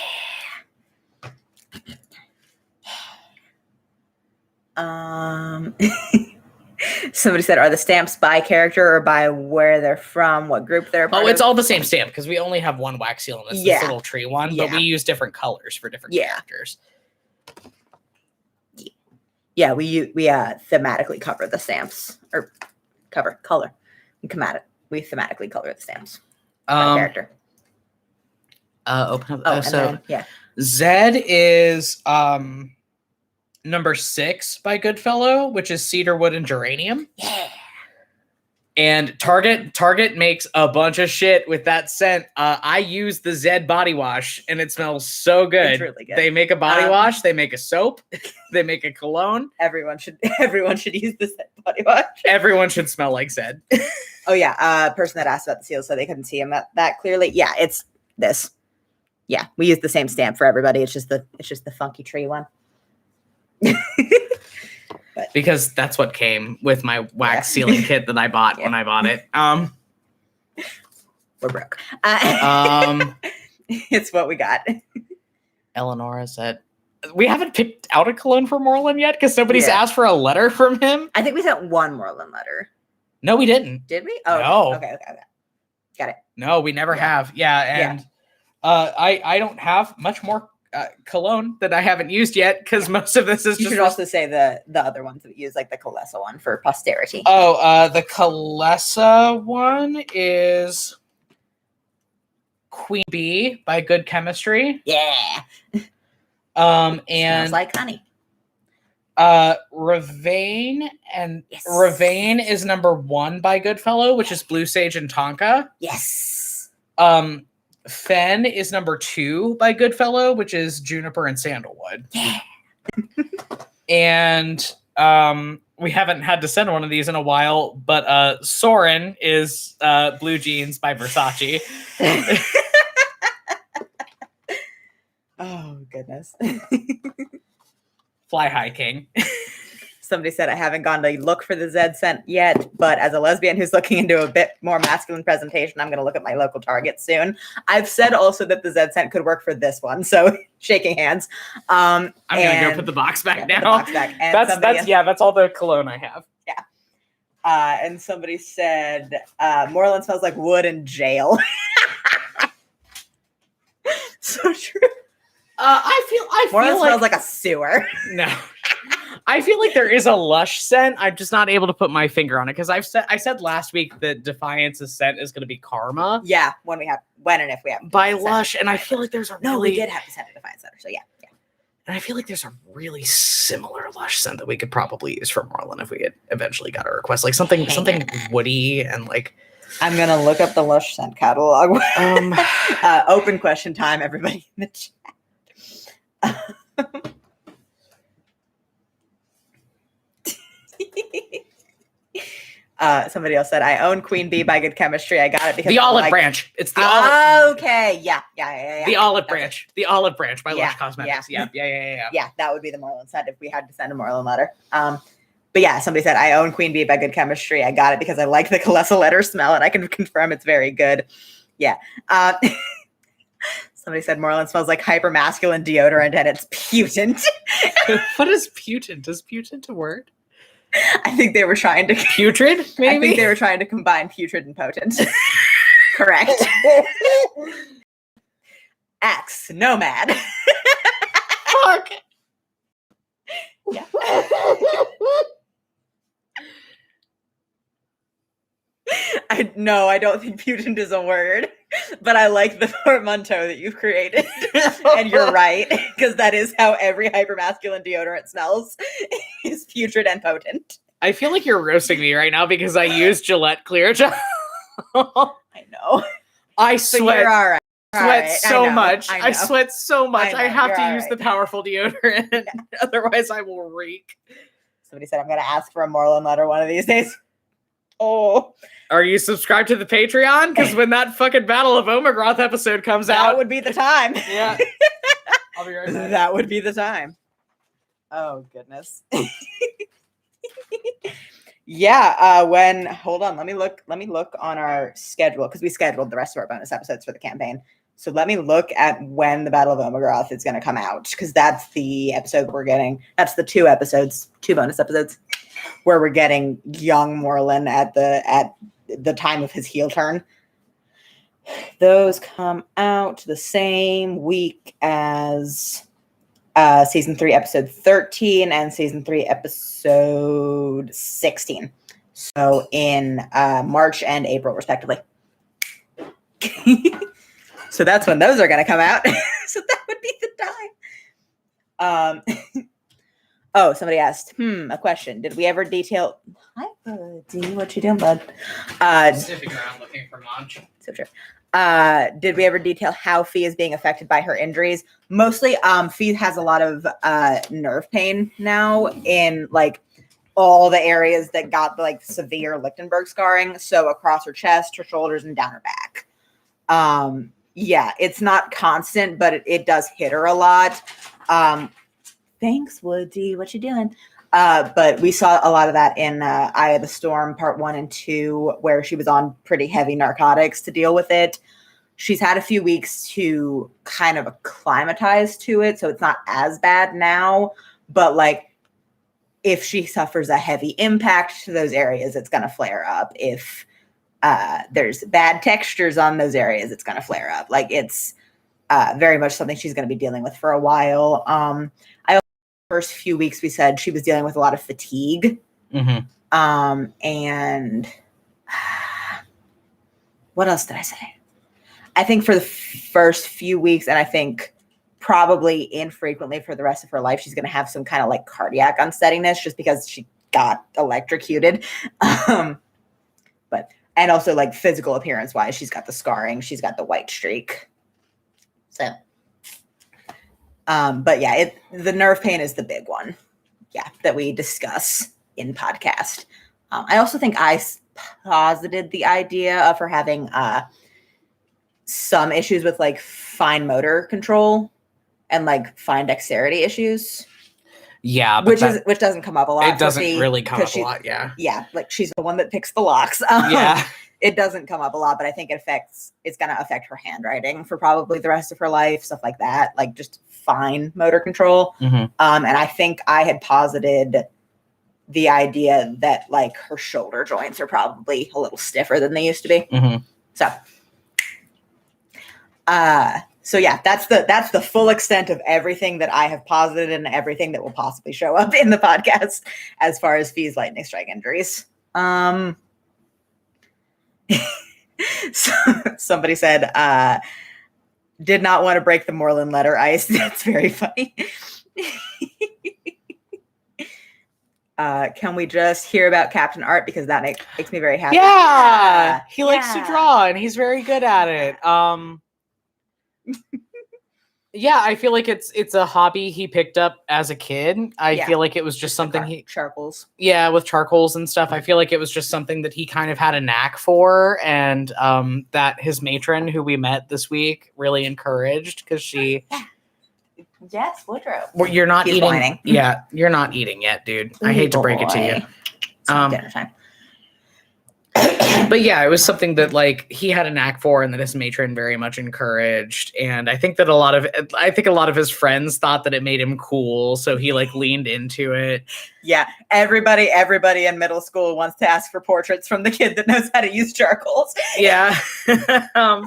Somebody said, are the stamps by character or by where they're from, what group they're part it's of? all the same stamp because we only have one wax seal in this little tree one, but we use different colors for different characters. Yeah, we thematically cover the stamps or color. We thematically color the stamps by character. Open up. Zed is number 6 by Goodfellow, which is cedarwood and geranium. Yeah. And Target makes a bunch of shit with that scent. I use the Zed body wash, and it smells so good. It's really good. They make a body wash. They make a soap. They make a cologne. Everyone should use the Zed body wash. Everyone should smell like Zed. Oh yeah, person that asked about the seal, so they couldn't see him that clearly. Yeah, it's this. Yeah, we use the same stamp for everybody. It's just the funky tree one. Because that's what came with my wax sealing kit that I bought when I bought it. We're broke. It's what we got. Eleonora said, we haven't picked out a cologne for Moreland yet because somebody's asked for a letter from him. I think we sent one Moreland letter. No, we didn't. Did we? Oh, no. Okay. Got it. No, we never have. Yeah, and I don't have much more cologne that I haven't used yet because most of this is you just. should also say the other ones that we use, like the Kalesa one for posterity. The Kalesa one is Queen Bee by Good Chemistry. Yeah. And smells like honey. Ravane Ravane is number 1 by Goodfellow, which is Blue Sage and Tonka. Yes. Fen is number 2 by Goodfellow, which is Juniper and Sandalwood. Yeah. And we haven't had to send one of these in a while, but Soren is Blue Jeans by Versace. Oh, goodness. Fly High King. Somebody said, I haven't gone to look for the Zed scent yet, but as a lesbian who's looking into a bit more masculine presentation, I'm going to look at my local Target soon. I've said also that the Zed scent could work for this one, so shaking hands. I'm going to go put the box back now. Put the box back. And that's all the cologne I have. Yeah. And somebody said, Moreland smells like wood and jail. So true. I feel Moreland like smells like a sewer. No. I feel like there is a Lush scent. I'm just not able to put my finger on it because I said last week that Defiance's scent is going to be Karma. Yeah, when and if we have by Lush, and I feel like there's a we did have to send a Defiance letter. So yeah. And I feel like there's a really similar Lush scent that we could probably use for Marlin if we had eventually got a request. Like something woody and like. I'm going to look up the Lush scent catalog. Open question time, everybody in the chat. Somebody else said, I own Queen Bee by Good Chemistry. I got it because the olive branch. It's the olive. Okay, yeah. The olive branch. The olive branch by Lush Cosmetics. Yeah. Yeah, that would be the Marlin scent if we had to send a Marlin letter. But yeah, somebody said, I own Queen Bee by Good Chemistry. I got it because I like the Calessa letter smell, and I can confirm it's very good. Yeah. Somebody said Marlin smells like hypermasculine deodorant, and it's putant. What is putant? Is putant a word? I think they were trying to... Putrid, maybe? I think they were trying to combine putrid and potent. Correct. X, nomad. Fuck. Yeah. I don't think putant is a word, but I like the portmanteau that you've created. And you're right, because that is how every hypermasculine deodorant smells, is putrid and potent. I feel like you're roasting me right now because I use Gillette Clear Gel. I know. I sweat. You're all right. Sweat so much. I sweat so much. I have to use right. the powerful deodorant. Otherwise, I will reek. Somebody said I'm going to ask for a Marlin letter one of these days. Oh. Are you subscribed to the Patreon? Because when that fucking Battle of Omegroth episode comes out, that would be the time. Yeah. I'll be right back. That would be the time. Oh, goodness. Yeah, hold on, let me look on our schedule, because we scheduled the rest of our bonus episodes for the campaign. So let me look at when the Battle of Omegroth is going to come out, because that's the episode we're getting. That's the two bonus episodes, where we're getting young Morlin at the time of his heel turn. Those come out the same week as season 3 episode 13 and season 3 episode 16, so in March and April respectively. So that's when those are going to come out. So that would be the time. Oh, somebody asked a question. Did we ever detail... Hi buddy, what you doing, bud? Sniffing around looking for Munch. So true. Did we ever detail how Fee is being affected by her injuries? Mostly, Fee has a lot of nerve pain now in like all the areas that got like severe Lichtenberg scarring. So across her chest, her shoulders, and down her back. Yeah, it's not constant, but it does hit her a lot. Thanks, Woody. What you doing? But we saw a lot of that in Eye of the Storm Part 1 and 2, where she was on pretty heavy narcotics to deal with it. She's had a few weeks to kind of acclimatize to it, so it's not as bad now. But like, if she suffers a heavy impact to those areas, it's going to flare up. If there's bad textures on those areas, it's going to flare up. Like, it's very much something she's going to be dealing with for a while. First few weeks we said she was dealing with a lot of fatigue. Mm-hmm. And what else did I say? I think for the first few weeks, and I think probably infrequently for the rest of her life, she's going to have some kind of like cardiac unsteadiness just because she got electrocuted. And also like physical appearance wise, she's got the scarring, she's got the white streak. So but yeah, the nerve pain is the big one. Yeah, that we discuss in podcast. I also think I posited the idea of her having some issues with like fine motor control and like fine dexterity issues. Yeah, which doesn't come up a lot. It doesn't really come up a lot. Yeah. Yeah, like she's the one that picks the locks. Yeah. It doesn't come up a lot, but I think it's going to affect her handwriting for probably the rest of her life, stuff like that, like just fine motor control. Mm-hmm. And I think I had posited the idea that like her shoulder joints are probably a little stiffer than they used to be. Mm-hmm. So yeah, that's the full extent of everything that I have posited and everything that will possibly show up in the podcast as far as Fee's lightning strike injuries. So, somebody said, did not want to break the Morlin letter ice. That's very funny. Can we just hear about Captain Art, because that makes me very happy? Yeah, he likes to draw and he's very good at it. Yeah, I feel like it's a hobby he picked up as a kid. I feel like it was just something he charcoals. Yeah, with charcoals and stuff. I feel like it was just something that he kind of had a knack for, and that his matron, who we met this week, really encouraged, because she. Yes, Woodrow. Well, you're not He's eating. whining. Yeah, you're not eating yet, dude. I hate to break it to you. It's dinner time. But yeah, it was something that like he had a knack for, and that his matron very much encouraged. And I think that a lot of his friends thought that it made him cool, so he like leaned into it. Yeah, everybody in middle school wants to ask for portraits from the kid that knows how to use charcoals. Yeah. But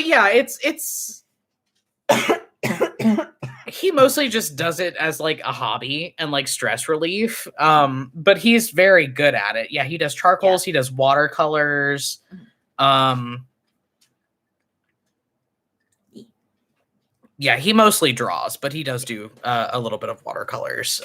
yeah, it's he mostly just does it as like a hobby and like stress relief. But he's very good at it. Yeah, he does charcoals, he does watercolors. Yeah, he mostly draws, but he does do a little bit of watercolors.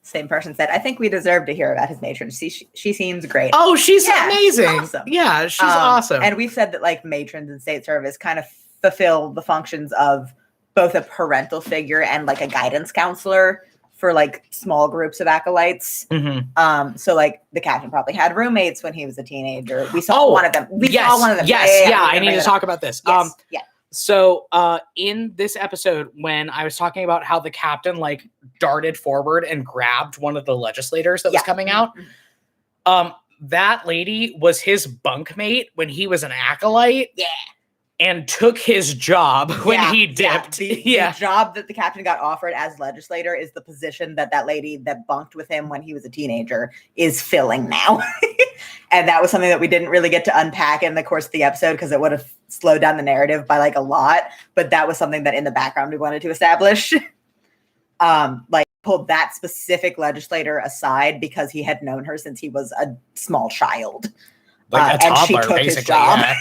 Same person said, I think we deserve to hear about his matron. She seems great. Oh, she's amazing. Awesome. Yeah, she's awesome. And we've said that like matrons in state service kind of fulfill the functions of both a parental figure and like a guidance counselor for like small groups of acolytes. Mm-hmm. So like the captain probably had roommates when he was a teenager. We saw one of them. Saw one of them. Yes, yeah. I need to talk about this. Yes, yeah. So in this episode, when I was talking about how the captain like darted forward and grabbed one of the legislators that was coming out, that lady was his bunkmate when he was an acolyte. Yeah. And took his job when he dipped. The job that the captain got offered as legislator is the position that lady that bunked with him when he was a teenager is filling now. And that was something that we didn't really get to unpack in the course of the episode because it would have slowed down the narrative by like a lot. But that was something that in the background we wanted to establish. Like pulled that specific legislator aside because he had known her since he was a small child. Like a toddler, and she took basically. his job. Yeah.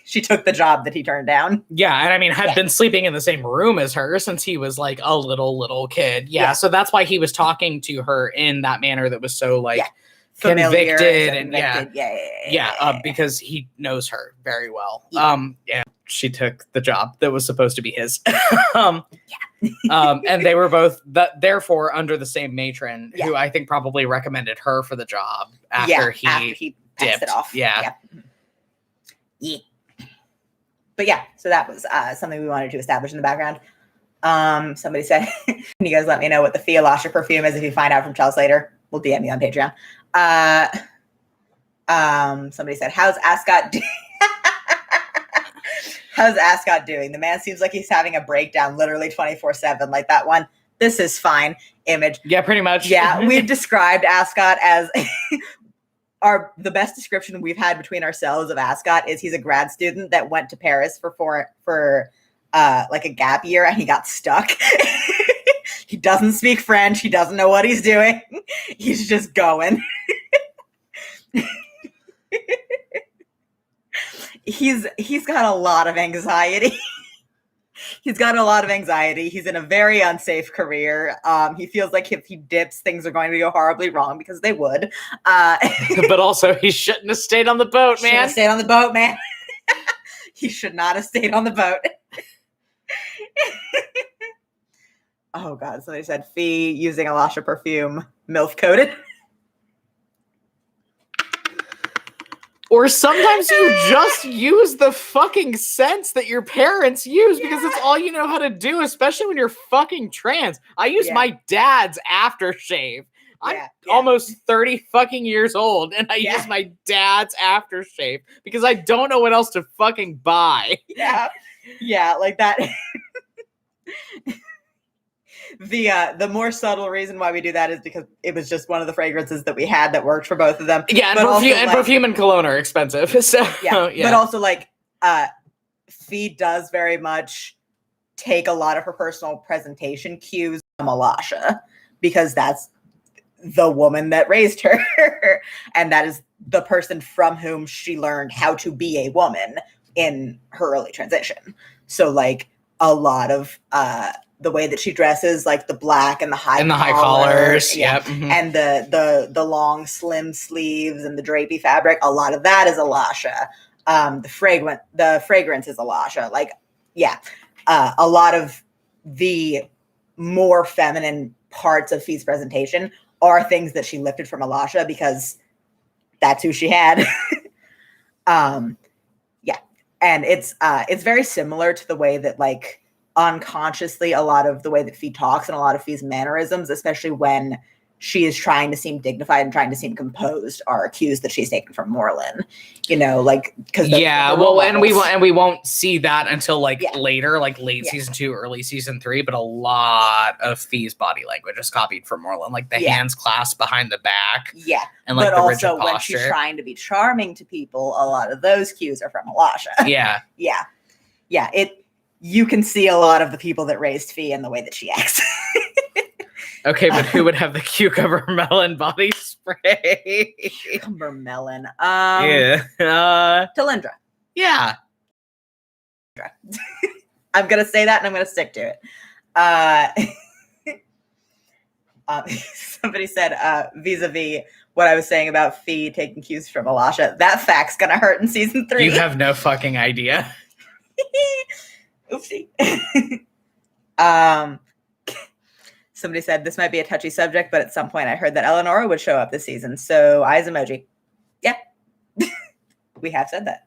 She took the job that he turned down. Yeah, and I mean, had been sleeping in the same room as her since he was like a little kid. Yeah, so that's why he was talking to her in that manner that was so like convicted and because he knows her very well. She took the job that was supposed to be his. And they were both therefore under the same matron who I think probably recommended her for the job after he dipped. It off. Yeah. But yeah, so that was something we wanted to establish in the background. Somebody said, can you guys let me know what the Theolasha perfume is if you find out from Chels later? We'll DM me on Patreon. Somebody said, how's Ascot How's Ascot doing? The man seems like he's having a breakdown literally 24/7, like that one. This is fine image. Yeah, pretty much. Yeah, we've described Ascot as the best description we've had between ourselves of Ascot is he's a grad student that went to Paris for like a gap year and he got stuck. He doesn't speak French. He doesn't know what he's doing. He's just going. He's got a lot of anxiety. He's got a lot of anxiety. He's in a very unsafe career. He feels like if he dips, things are going to go horribly wrong because they would. But also, he shouldn't have stayed on the boat, man. Should have stayed on the boat, man. He should not have stayed on the boat. Oh, God. Somebody said, Fee using Alasha perfume, MILF coated. Or sometimes you just use the fucking scents that your parents use because it's all you know how to do, especially when you're fucking trans. I use my dad's aftershave. I'm almost 30 fucking years old and I use my dad's aftershave because I don't know what else to fucking buy. Yeah, like that. The more subtle reason why we do that is because it was just one of the fragrances that we had that worked for both of them. Yeah, and perfume and cologne are expensive. So but also like Fee does very much take a lot of her personal presentation cues from Alasha because that's the woman that raised her. And that is the person from whom she learned how to be a woman in her early transition. So like a lot of the way that she dresses, like the black and the high collars, yeah, yep, mm-hmm. and the long slim sleeves and the drapey fabric, a lot of that is Alasha. The fragrance is Alasha. Like, yeah, a lot of the more feminine parts of Fee's presentation are things that she lifted from Alasha because that's who she had. Yeah, and it's very similar to the way that like unconsciously a lot of the way that Fee talks and a lot of Fee's mannerisms, especially when she is trying to seem dignified and trying to seem composed, are cues that she's taken from Moreland. You know, like because we won't see that until like later, like late season 2, early season 3. But a lot of Fee's body language is copied from Moreland, like the hands clasped behind the back. Yeah, and like but the also rigid when posture. She's trying to be charming to people, a lot of those cues are from Alasha. Yeah, yeah. You can see a lot of the people that raised Fee in the way that she acts. Okay, but who would have the cucumber melon body spray? Cucumber melon. Yeah. Talindra. Yeah. I'm going to say that and I'm going to stick to it. Somebody said, vis-a-vis what I was saying about Fee taking cues from Alasha, that fact's going to hurt in season 3. You have no fucking idea. Oopsie. Somebody said this might be a touchy subject, but at some point I heard that Eleonora would show up this season. So eyes emoji. Yeah. We have said that.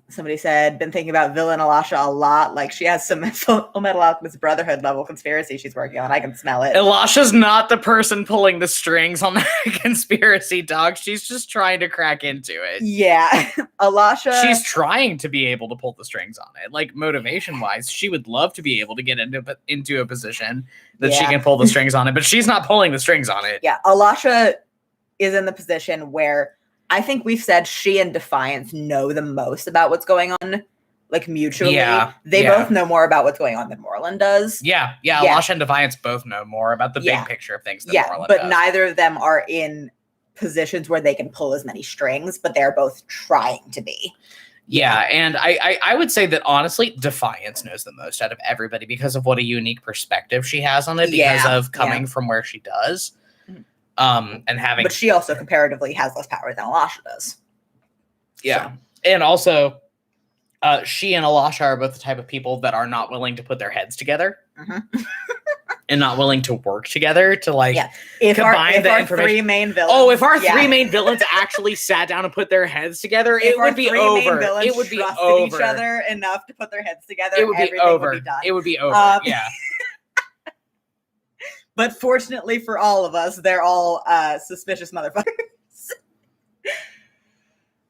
Somebody said, been thinking about villain Alasha a lot. Like she has some Full Metal Alchemist Brotherhood level conspiracy she's working on. I can smell it. Alasha's not the person pulling the strings on the conspiracy, dog. She's just trying to crack into it. Yeah. Alasha. She's trying to be able to pull the strings on it. Like motivation wise, she would love to be able to get into a position that she can pull the strings on it, but she's not pulling the strings on it. Yeah. Alasha is in the position where I think we've said she and Defiance know the most about what's going on, like mutually. Yeah, they both know more about what's going on than Moreland does. Yeah. Alasha and Defiance both know more about the big picture of things than Moreland but does. Neither of them are in positions where they can pull as many strings, but they're both trying to be. Yeah, and I would say that honestly, Defiance knows the most out of everybody because of what a unique perspective she has on it, because of coming from where she does. And having, but she also comparatively has less power than Alasha does. Yeah, so. And also, she and Alasha are both the type of people that are not willing to put their heads together, and not willing to work together to like combine the information. 3 main villains. Oh, if our 3 main villains actually sat down and put their heads together, it would be over. It would be over. Each other enough to put their heads together. It would be over. Would be done. It would be over. Yeah. But fortunately for all of us, they're all suspicious motherfuckers.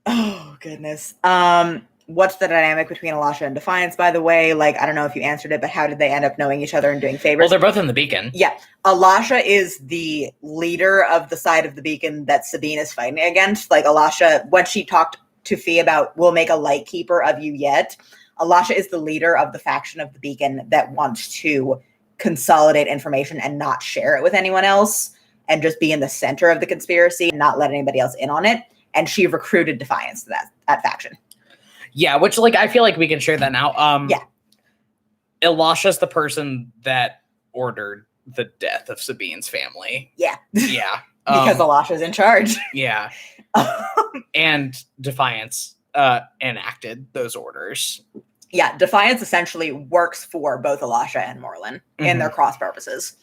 Oh, goodness. What's the dynamic between Alasha and Defiance, by the way? Like, I don't know if you answered it, but how did they end up knowing each other and doing favors? Well, they're both in the Beacon. Yeah. Alasha is the leader of the side of the Beacon that Sabine is fighting against. Like, Alasha, when she talked to Fee about, we'll make a light keeper of you yet, Alasha is the leader of the faction of the Beacon that wants to consolidate information and not share it with anyone else and just be in the center of the conspiracy and not let anybody else in on it. And she recruited Defiance to that faction. Yeah, which like I feel like we can share that now. Alasha's the person that ordered the death of Sabine's family. Yeah. Yeah. Because Alasha's in charge. Yeah. And Defiance enacted those orders. Yeah, Defiance essentially works for both Alasha and Moreland in their cross purposes.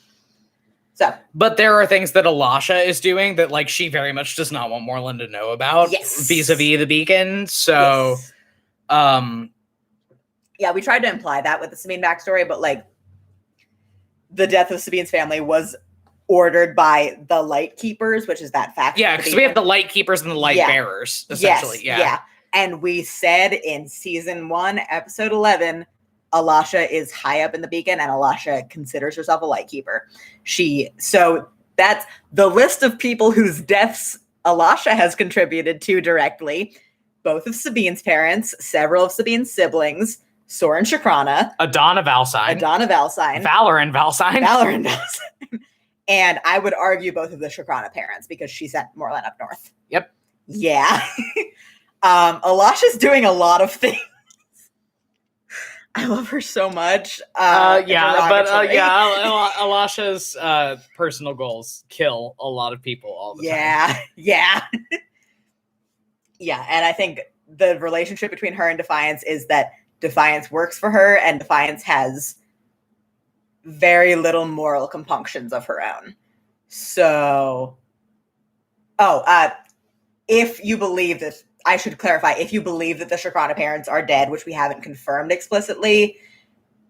So, but there are things that Alasha is doing that, like, she very much does not want Moreland to know about. Yes. Vis-a-vis the Beacon. So, yeah, we tried to imply that with the Sabine backstory, but like, the death of Sabine's family was ordered by the Light Keepers, which is that faction. Yeah, because we have the Light Keepers and the Light Bearers, essentially. Yes, yeah. And we said in season 1, episode 11, Alasha is high up in the Beacon, and Alasha considers herself a Light Keeper. So that's the list of people whose deaths Alasha has contributed to directly. Both of Sabine's parents, several of Sabine's siblings, Soren Shakrana, Adana Valsine, Valoran Valsine, And I would argue both of the Shakrana parents because she sent Moreland up north. Yep. Yeah. Alasha's doing a lot of things. I love her so much. Alasha's personal goals kill a lot of people all the time. Yeah. Yeah, and I think the relationship between her and Defiance is that Defiance works for her, and Defiance has very little moral compunctions of her own. So, if you believe that, I should clarify, if you believe that the Shakrana parents are dead, which we haven't confirmed explicitly,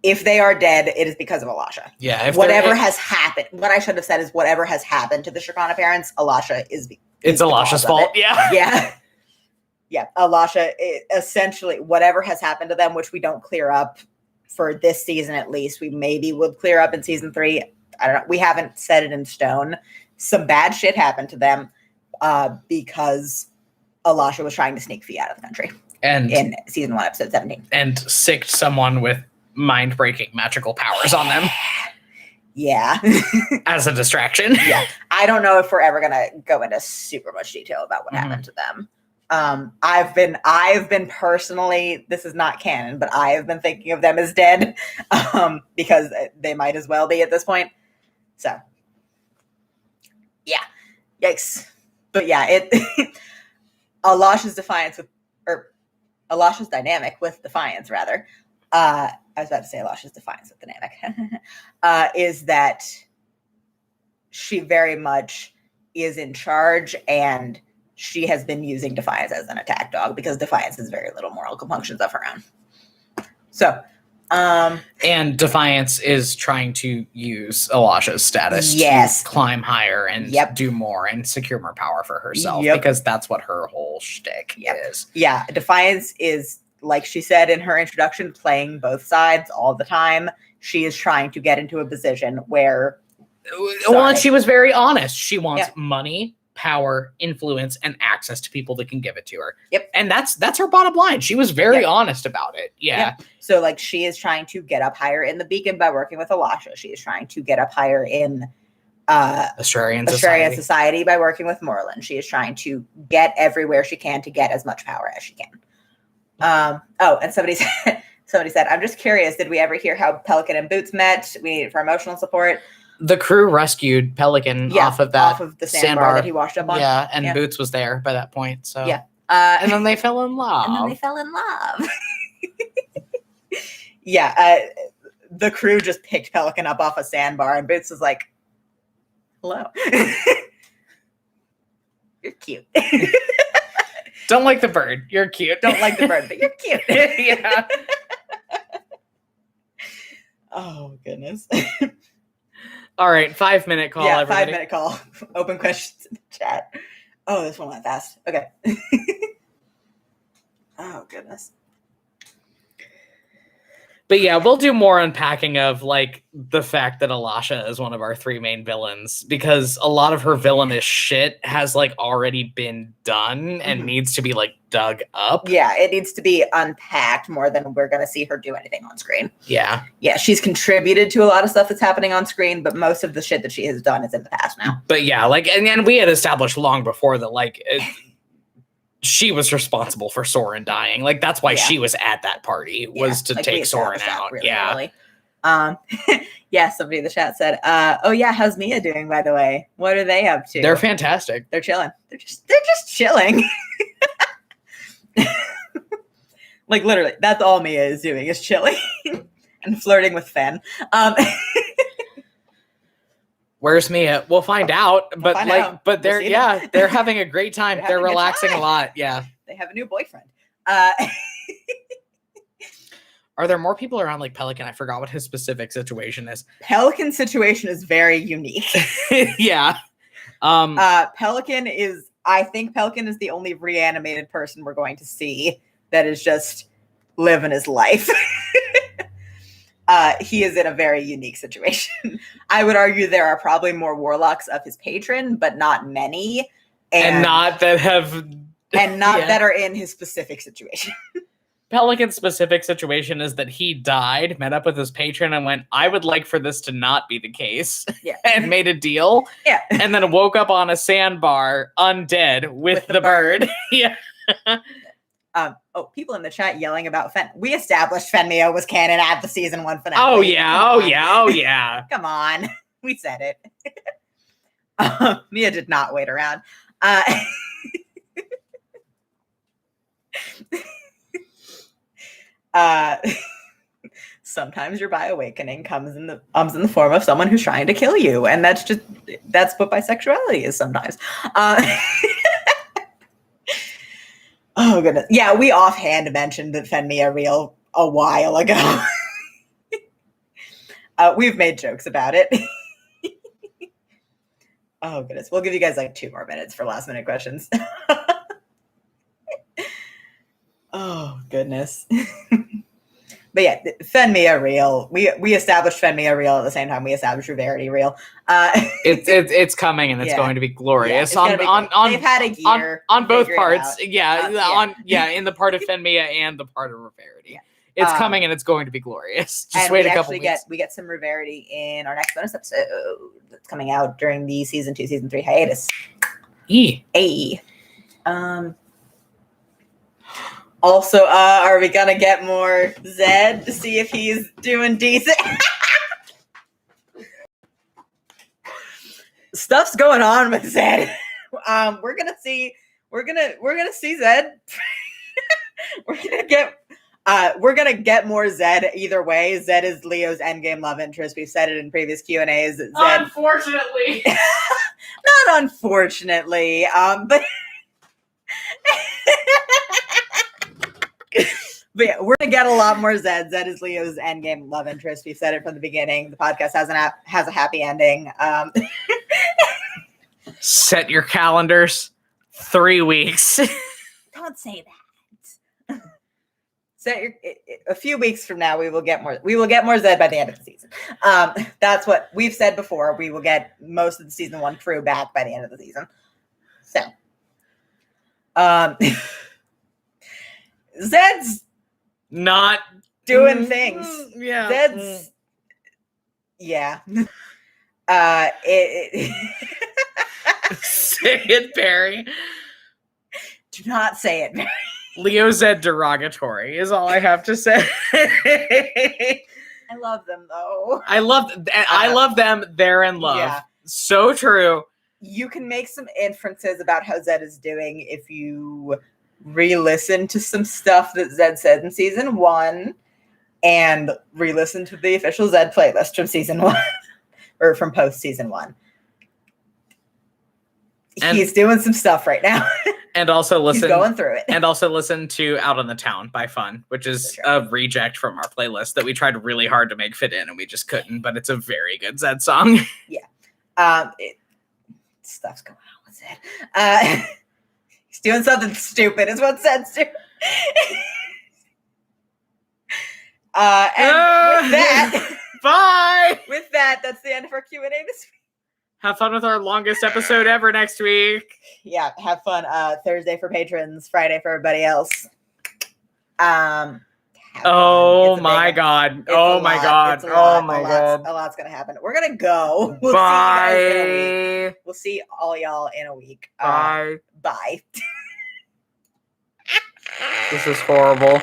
if they are dead, it is because of Alasha. Yeah. Whatever has happened, what I should have said is whatever has happened to the Shakrana parents, Alasha is it's Alasha's fault. Yeah. Yeah. Yeah. Alasha, essentially, whatever has happened to them, which we don't clear up for this season at least, we maybe would clear up in season 3. I don't know. We haven't set it in stone. Some bad shit happened to them because Alasha was trying to sneak Fee out of the country. And in season 1, episode 17. And sicked someone with mind-breaking magical powers on them. Yeah. As a distraction. Yeah. I don't know if we're ever going to go into super much detail about what happened to them. I've been personally, this is not canon, but I have been thinking of them as dead because they might as well be at this point. So, yeah. Yikes. But yeah, Alasha's Alasha's dynamic with Defiance, rather. I was about to say Alasha's Defiance with dynamic. Is that she very much is in charge, and she has been using Defiance as an attack dog because Defiance has very little moral compunctions of her own. So, and Defiance is trying to use Alasha's status to climb higher and do more and secure more power for herself because that's what her whole shtick is. Yeah, Defiance is, like she said in her introduction, playing both sides all the time. She is trying to get into a position where... Well, and she was very honest. She wants money, power, influence, and access to people that can give it to her. Yep. And that's her bottom line. She was very honest about it. Yeah. So, like, she is trying to get up higher in the Beacon by working with Alasha. She is trying to get up higher in Australian society by working with Moreland. She is trying to get everywhere she can to get as much power as she can. And somebody said, I'm just curious, did we ever hear how Pelican and Boots met? We need it for emotional support. The crew rescued Pelican off of the sandbar that he washed up on. Yeah, and Boots was there by that point. So and then they fell in love. The crew just picked Pelican up off a sandbar, and Boots was like, hello. You're cute. Don't like the bird. You're cute. Don't like the bird, but you're cute. Yeah. Oh, goodness. All right, 5-minute call, everybody. 5-minute call. Open questions in the chat. Oh, this one went fast. Okay. Oh, goodness. But yeah, we'll do more unpacking of, like, the fact that Alasha is one of our 3 main villains, because a lot of her villainous shit has, like, already been done and needs to be, like, dug up. Yeah, it needs to be unpacked more than we're going to see her do anything on screen. Yeah. Yeah, she's contributed to a lot of stuff that's happening on screen, but most of the shit that she has done is in the past now. But yeah, like, and we had established long before that, like, she was responsible for Soren dying. Like, that's why she was at that party, was to take Soren out. Really. Yeah, somebody in the chat said, oh yeah, how's Mia doing, by the way? What are they up to? They're fantastic. They're chilling. They're just chilling. Like, literally, that's all Mia is doing, is chilling and flirting with Fen. Where's Mia? We'll find out. But they're they're having a great time. They're relaxing a lot. Yeah. They have a new boyfriend. Are there more people around, like, Pelican? I forgot what his specific situation is. Pelican's situation is very unique. Yeah. Pelican is, I think Pelican is the only reanimated person we're going to see that is just living his life. He is in a very unique situation. I would argue there are probably more warlocks of his patron, but not many. And not that have... And not that are in his specific situation. Pelican's specific situation is that he died, met up with his patron, and went, I would like for this to not be the case. Yeah. And made a deal. Yeah. And then woke up on a sandbar, undead, with the bird. Yeah. People in the chat yelling about Fen. We established Fenmio was canon at the season 1 finale. Oh, yeah. Oh, yeah. Come on. We said it. Mia did not wait around. Sometimes your bioawakening comes in the form of someone who's trying to kill you, and that's what bisexuality is sometimes. Oh goodness, yeah, we offhand mentioned that Fenmia real a while ago. We've made jokes about it. Oh goodness, we'll give you guys like 2 more minutes for last minute questions. Oh goodness. But yeah, Fenmia real. We established Fenmia real at the same time we established Rarity real. It's coming, and it's going to be glorious. Yeah, they've had a year on both parts. In the part of Fenmia and the part of Rarity. Yeah. It's coming, and it's going to be glorious. Just wait a couple weeks. We get some Rarity in our next bonus episode that's coming out during the season 2, season 3 hiatus. Also, are we gonna get more Zed to see if he's doing decent? Stuff's going on with Zed. We're gonna see Zed. We're gonna get more Zed either way. Zed is Leo's endgame love interest. We've said it in previous Q&As. Zed, unfortunately, not unfortunately, but. But yeah, we're gonna get a lot more Zed. Zed is Leo's endgame love interest. We've said it from the beginning. The podcast has a happy ending. Set your calendars. 3 weeks. Don't say that. A few weeks from now, we will get more Zed by the end of the season. That's what we've said before. We will get most of the season 1 crew back by the end of the season. So, Zed's not doing things. Yeah. Zed's yeah. Say it, Barry. Do not say it, Barry. Leo Zed derogatory is all I have to say. I love them though. I love them. They're in love. Yeah. So true. You can make some inferences about how Zed is doing if you re-listen to some stuff that Zed said in season 1 and re-listen to the official Zed playlist from season 1 or from post season 1. He's doing some stuff right now. And also listen. He's going through it. And also listen to Out on the Town by Fun, which is a reject from our playlist that we tried really hard to make fit in and we just couldn't, but it's a very good Zed song. Yeah. Stuff's going on with Zed. He's doing something stupid is what Zed's doing. And with that, bye. With that, that's the end of our Q&A this week. Have fun with our longest episode ever next week. Yeah, have fun. Thursday for patrons, Friday for everybody else. Oh my god. Oh my god. Oh my god. A lot's gonna happen. We're gonna go. Bye. We'll see all y'all in a week. Bye. Bye. This is horrible.